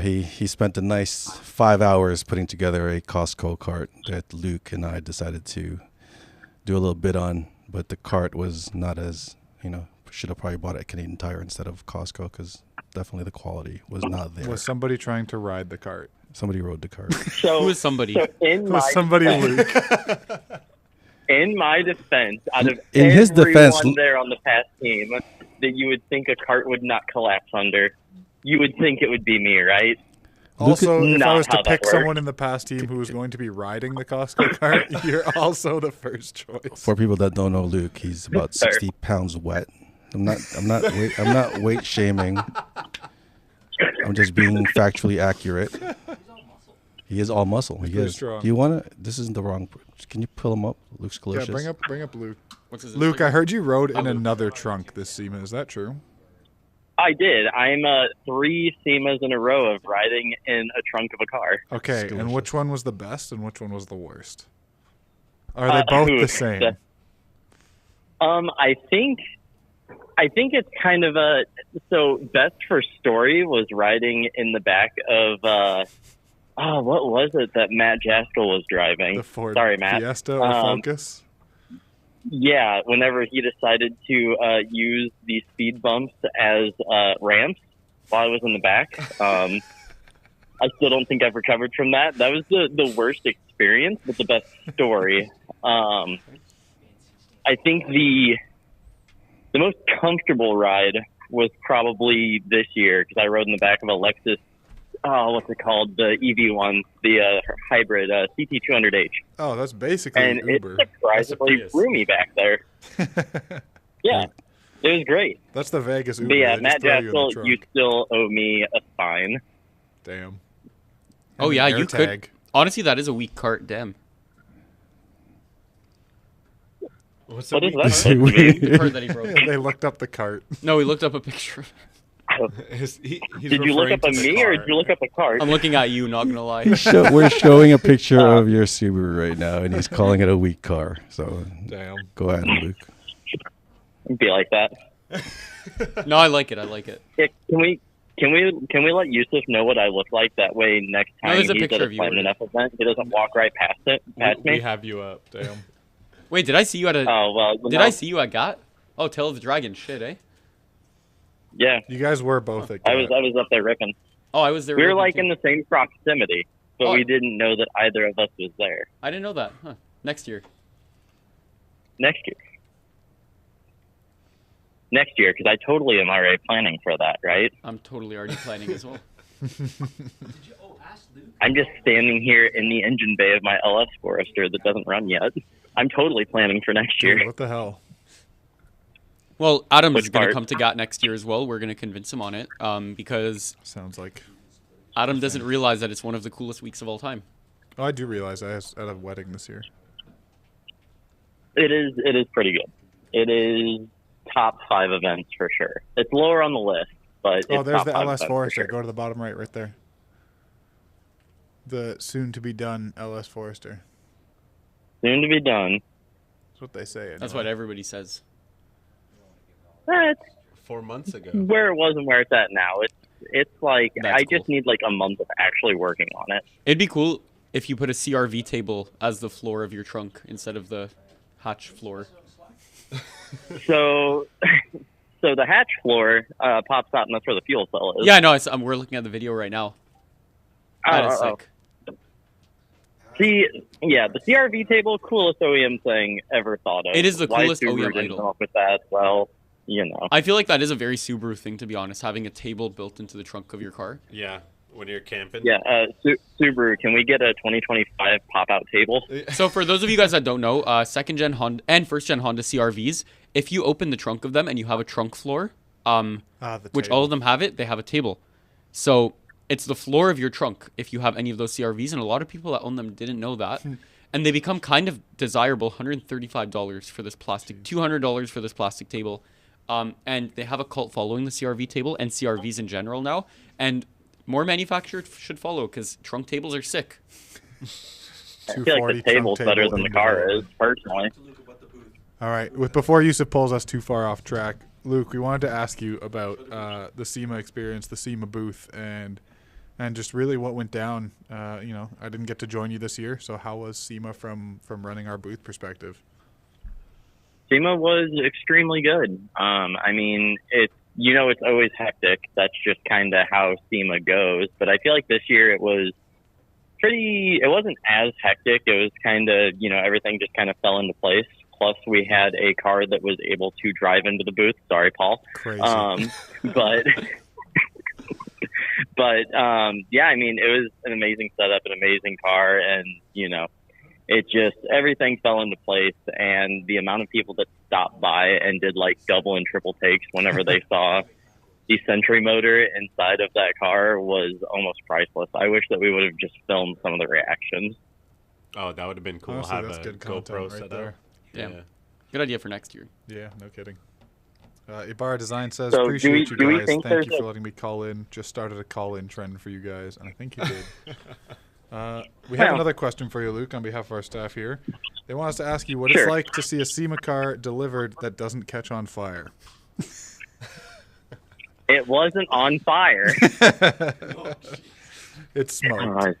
He spent a nice 5 hours putting together a Costco cart that Luke and I decided to do a little bit on, but the cart was not as, should have probably bought it at Canadian Tire instead of Costco because definitely the quality was not there. Was somebody trying to ride the cart? Somebody rode the cart. So, Who is somebody? So in Was somebody Luke? in my defense, out of In his defense, everyone there on the PAS team that you would think a cart would not collapse under, you would think it would be me, right? Also, if I Not was to how that pick someone works. in the past team who was going to be riding the Costco cart, you're also the first choice. For people that don't know Luke, he's about Sir. 60 pounds wet. I'm not weight shaming. I'm just being factually accurate. He is all muscle. He pretty is. strong. Do you want to? This isn't the wrong. Can you pull him up, Luke Yeah, Scalicious? bring up Luke. What's his Luke, Instagram? I heard you rode in Luke. another trunk this SEMA. Is that true? I did. I'm 3 SEMAs in a row of riding in a trunk of a car. Okay, Scalicious. and which one was the best and which one was the worst? Are they both the same? I think it's kind of a so best for story was riding in the back of what was it that Matt Jaskell was driving? The Ford Sorry, Matt. Fiesta or Focus? Yeah, whenever he decided to use the speed bumps as ramps while I was in the back. I still don't think I've recovered from that. That was the worst experience, but the best story. I think the most comfortable ride was probably this year because I rode in the back of a Lexus what's it called? The EV one, the hybrid CT200H. Oh, that's basically and Uber. It surprisingly roomy back there. Yeah, it was great. That's the Vegas Uber. But yeah, They Matt just throw you in the Jaskell, trunk. you still owe me a fine. Damn. Oh And yeah, an you AirTag. could. Honestly, that is a weak cart. Damn. What's What the is weak that? part? The part that he broke. They looked up the cart. No, we looked up a picture. He's Did you look referring up a to the me or car. did you look up a cart? I'm looking at you, not gonna lie. We're showing a picture of your Subaru right now, and he's calling it a weak car. So Damn. go ahead, Luke. Be like that. No, I like it. I like it. Yeah, can we let Yusuf know what I look like? That way, next No, time there's a he's picture at a of you Flight already. Enough event, he doesn't walk right past We me. have you up. Damn. Wait, did I see you at a? Oh well. Did I see you at GAT? Oh, Tail of the Dragon. Shit, eh? Yeah, You guys were both at I was GAT. up there ripping. Oh, I was there. We were looking like too. in the same proximity, but Oh. we didn't know that either of us was there. I didn't know that. Huh. Next year. Next year, because I totally am already planning for that, right? I'm totally already planning as well. I'm just standing here in the engine bay of my LS Forester that doesn't run yet. I'm totally planning for next year. Dude, what the hell? Well, Adam is Which going to part? come to GAT next year as well. We're going to convince him on it because Sounds like. Adam doesn't realize that it's one of the coolest weeks of all time. Oh, I do realize I was at a wedding this year. It is pretty good. It is top 5 events for sure. It's lower on the list, but it's Oh, there's top the 5 LS events for Forester. sure. Go to the bottom right there. The soon-to-be-done LS Forester. Soon to be done. That's what they say. That's anyway. what everybody says. That's 4 months ago. where it was and where it's at now. It's like That's I just cool. need like a month of actually working on it. It'd be cool if you put a CRV table as the floor of your trunk instead of the hatch floor. So the hatch floor pops out, and that's where the fuel cell is. Yeah, I know. We're looking at the video right now. That is Oh. sick. See, yeah, the CRV table, coolest OEM thing ever thought of. It is the Why coolest Subaru OEM didn't idol. come up with that? Well, you know. I feel like that is a very Subaru thing, to be honest, having a table built into the trunk of your car. Yeah, when you're camping. Yeah, Subaru, can we get a 2025 pop-out table? So for those of you guys that don't know, second-gen Honda and first-gen Honda CRVs, if you open the trunk of them and you have a trunk floor, The which table. all of them have it, they have a table. So it's the floor of your trunk if you have any of those CRVs, and a lot of people that own them didn't know that. And they become kind of desirable, $135 for this plastic, $200 for this plastic table. And they have a cult following, the CRV table, and CRVs in general now. And more manufacturers should follow, because trunk tables are sick. I feel like the 240 trunk table's better table than the in car development. is, personally. All right. Before Yusuf pulls us too far off track, Luke, we wanted to ask you about the SEMA experience, the SEMA booth, and just really what went down. I didn't get to join you this year, so how was SEMA from running our booth perspective? SEMA was extremely good. I mean, it's always hectic. That's just kind of how SEMA goes. But I feel like this year it wasn't as hectic. It was kind of, everything just kind of fell into place. Plus, we had a car that was able to drive into the booth. Sorry, Paul. Crazy. Yeah, I mean, it was an amazing setup, an amazing car, and, it just, everything fell into place, and the amount of people that stopped by and did, like, double and triple takes whenever they saw the Sentry motor inside of that car was almost priceless. I wish that we would have just filmed some of the reactions. Oh, that would have been cool. Honestly, Have that's a good GoPro content right set there. up. Yeah. Yeah. Good idea for next year. Yeah, no kidding. Ibarra Design says, So, appreciate do we you guys. think Thank there's you for a- letting me call in. Just started a call-in trend for you guys, and I think you did. We have Well. another question for you, Luke, on behalf of our staff here. They want us to ask you what it's Sure. like to see a SEMA car delivered that doesn't catch on fire. It wasn't on fire. It's smoked, Uh,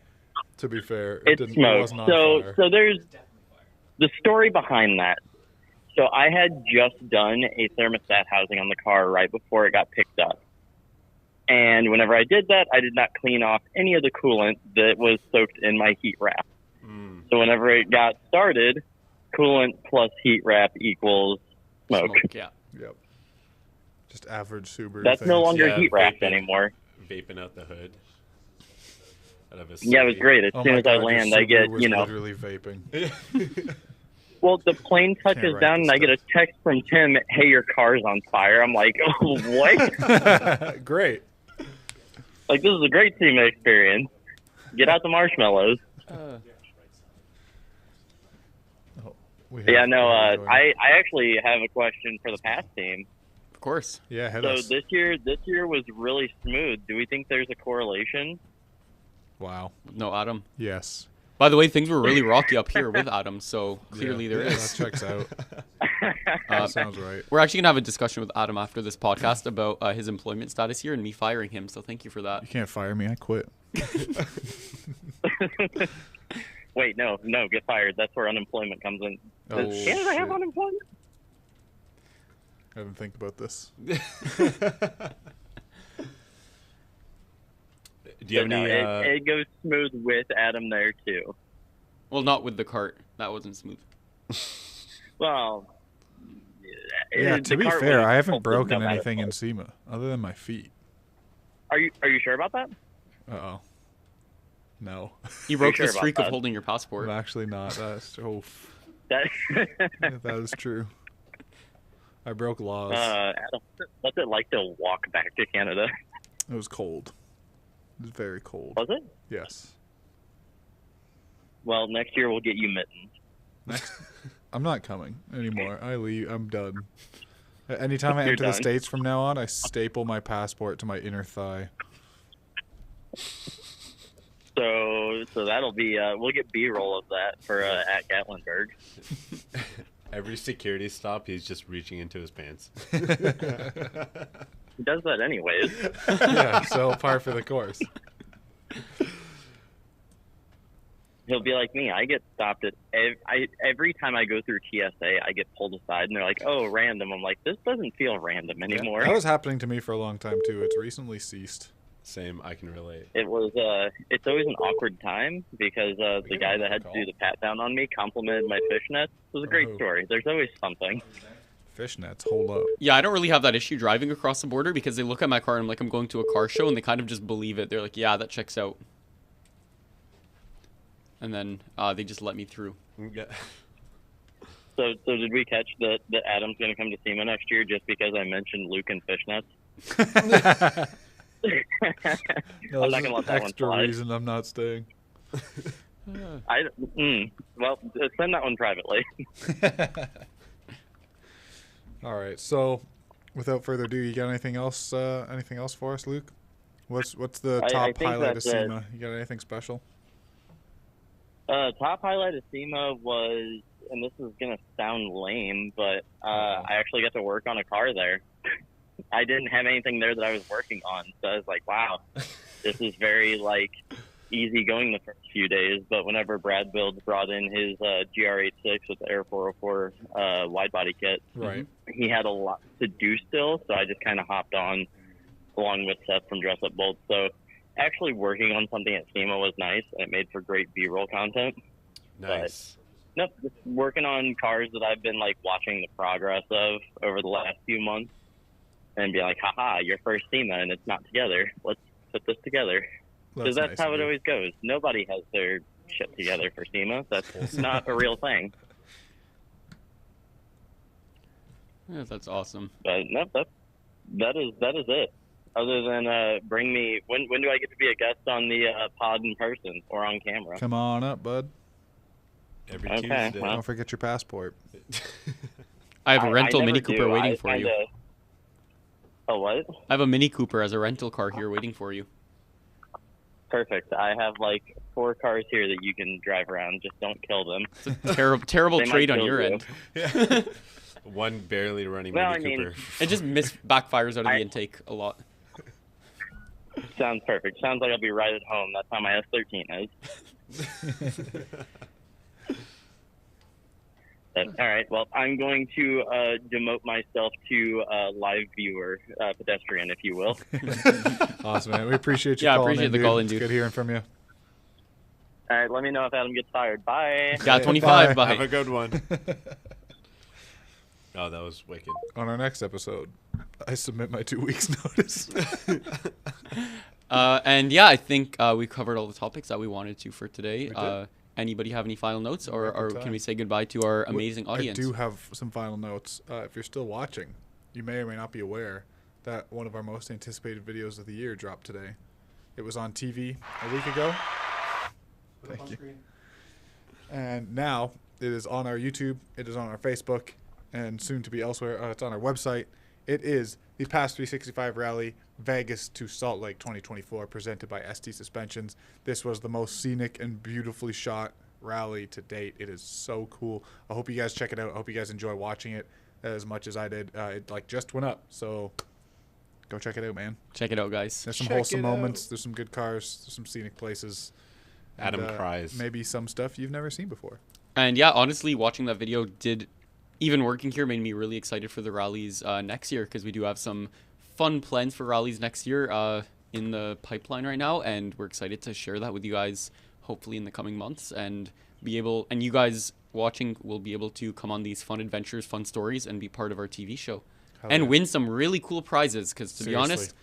to be fair. It's It smoked. wasn't on fire. So there's the story behind that. So I had just done a thermostat housing on the car right before it got picked up. And whenever I did that, I did not clean off any of the coolant that was soaked in my heat wrap. So whenever it got started, coolant plus heat wrap equals smoke. Yeah. Yep. Just average Subaru. That's no things. longer Yeah, heat wrapped vaping. anymore. Vaping out the hood. out of a Yeah, it was city. great. As Oh soon my as I God, your land, I Subaru get, was you know, literally vaping. well, the plane touches write down this and I get a text from Tim, hey, your car's on fire. I'm like, oh, what? Great. Like, this is a great SEMA experience. Get out the marshmallows. Yeah, no, I actually have a question for the PAS team. Of course. Yeah, hit So us. this year was really smooth. Do we think there's a correlation? Wow. No, Adam. Yes. By the way, things were really rocky up here with Adam, so clearly there is. That checks out. That sounds right. We're actually going to have a discussion with Adam after this podcast about his employment status here and me firing him, so thank you for that. You can't fire me. I quit. Wait, no, get fired. That's where unemployment comes in. Oh, Does Canada have shit. unemployment? I haven't think about this. Do you have But any? no, it goes smooth with Adam there, too. Well, not with the cart. That wasn't smooth. Well, Yeah, the to be cart fair, was I haven't hopefully broken no bad anything in fault. SEMA other than my feet. Are you sure about that? Uh-oh. No. You broke sure the about streak of that? holding your passport. I'm actually not. That's That, that is true. I broke laws. Adam, what's it like to walk back to Canada? It was cold. It was very cold. Was it? Yes. Well, next year we'll get you mittens. I'm not coming anymore. I leave. I'm done. Anytime I You're enter the done. States from now on, I staple my passport to my inner thigh. So that'll be we'll get B-roll of that for at Gatlinburg. Every security stop, he's just reaching into his pants. He does that anyways. Yeah, so par for the course. He'll be like me. I get stopped at every time I go through TSA. I get pulled aside, and they're like, "Oh, random." I'm like, "This doesn't feel random anymore." That was happening to me for a long time too. It's recently ceased. Same, I can relate. It was. It's always an awkward time because the guy that had to do the pat down on me complimented my fishnets. It was a great Oh. story. There's always something. Fishnets, hold up. Yeah, I don't really have that issue driving across the border because they look at my car and I'm like, I'm going to a car show, and they kind of just believe it. They're like, yeah, that checks out. And then they just let me through. Yeah. So did we catch that Adam's going to come to SEMA next year just because I mentioned Luke and fishnets? I'm not gonna let that one extra slide. reason I'm not staying. Well, send that one privately. All right. So, without further ado, you got anything else? Anything else for us, Luke? What's the I top think highlight of that's it. SEMA? You got anything special? Top highlight of SEMA was, and this is gonna sound lame, but I actually got to work on a car there. I didn't have anything there that I was working on, so I was like, wow, this is very easy going the first few days. But whenever Brad Build brought in his GR86 with the Air 404 wide body kit, Right. he had a lot to do still, so I just kind of hopped on along with Seth from Dress Up Bolt. So actually working on something at SEMA was nice, and it made for great B-roll content. Nice. Nope, just working on cars that I've been watching the progress of over the last few months, and be like, haha, your first SEMA and it's not together. Let's put this together. Because that's nice how of it you. always goes. Nobody has their shit together for SEMA. That's not a real thing. Yeah, that's awesome. But nope, that is it. Other than bring me, when do I get to be a guest on the pod in person or on camera? Come on up, bud. Every Okay, Tuesday. well. Don't forget your passport. I have a rental I Mini never Cooper do. waiting I for you. kinda- Oh, what? I have a Mini Cooper as a rental car here waiting for you. Perfect. I have 4 cars here that you can drive around. Just don't kill them. Terrible They might trade on kill your you. end. One barely running Well, Mini I mean- Cooper. It just backfires out of the intake a lot. Sounds perfect. Sounds like I'll be right at home. That's how my S13 is. But, all right. Well, I'm going to demote myself to live viewer, pedestrian, if you will. Awesome, man. We appreciate you Yeah, calling appreciate in, the dude. call in, It's dude. good hearing from you. All right. Let me know if Adam gets fired. Bye. Yeah, 25, Bye. Have bye. a good one. Oh, that was wicked. On our next episode, I submit my 2 weeks notice. And yeah, I think we covered all the topics that we wanted to for today. We did. Anybody have any final notes, or Good can we time. say goodbye to our amazing audience? I do have some final notes. If you're still watching, you may or may not be aware that one of our most anticipated videos of the year dropped today. It was on TV a week ago. Thank you. And now it is on our YouTube, it is on our Facebook, and soon to be elsewhere. It's on our website. It is the PAS365 Rally Vegas to Salt Lake 2024, presented by ST Suspensions. This was the most scenic and beautifully shot rally to date. It is so cool. I hope you guys check it out. I hope you guys enjoy watching it as much as I did. It just went up, so go check it out, man. Check it out, guys. There's some Check wholesome it out. moments. There's some good cars. There's some scenic places. Adam and, cries. Maybe some stuff you've never seen before. And yeah, honestly, watching that video even working here made me really excited for the rallies next year, because we do have some fun plans for rallies next year in the pipeline right now, and we're excited to share that with you guys hopefully in the coming months, and you guys watching will be able to come on these fun adventures, fun stories, and be part of our TV show. Hell And yeah. win some really cool prizes, because to be Seriously. honest,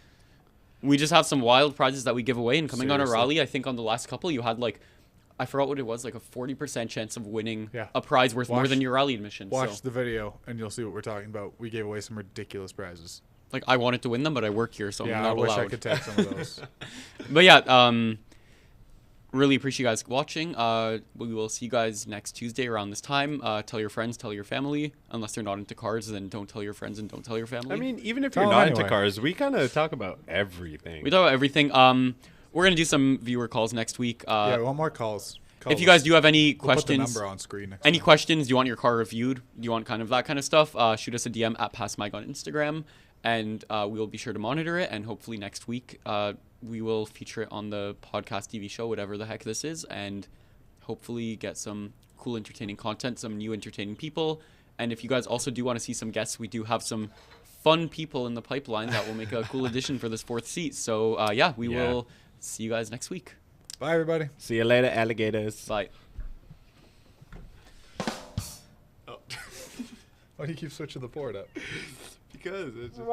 we just have some wild prizes that we give away. And coming on a Seriously. rally, I think on the last couple, you had I forgot what it was, like a 40% chance of winning Yeah. a prize worth more Watch- than your rally admission. Watch So, the video and you'll see what we're talking about. We gave away some ridiculous prizes. I wanted to win them, but I work here, so Yeah, I'm I not wish allowed. I could take some of those. But yeah, really appreciate you guys watching. We will see you guys next Tuesday around this time. Tell your friends, tell your family. Unless they're not into cars, then don't tell your friends and don't tell your family. I mean, even if Tell you're them not into anyway. cars, we kind of talk about everything. we talk about everything. We're going to do some viewer calls next week. Yeah, we want more calls. If you guys do have any We'll put the questions, number on screen next any time. questions, do you want your car reviewed? Do you want kind of that kind of stuff? Shoot us a DM at PASMAG on Instagram, and we will be sure to monitor it. And hopefully next week we will feature it on the podcast TV show, whatever the heck this is, and hopefully get some cool, entertaining content, some new entertaining people. And if you guys also do want to see some guests, we do have some fun people in the pipeline that will make a cool addition for this fourth seat. So yeah, we will see you guys next week. Bye, everybody. See you later, alligators. Bye. Why do you keep switching the port up? Because it's just...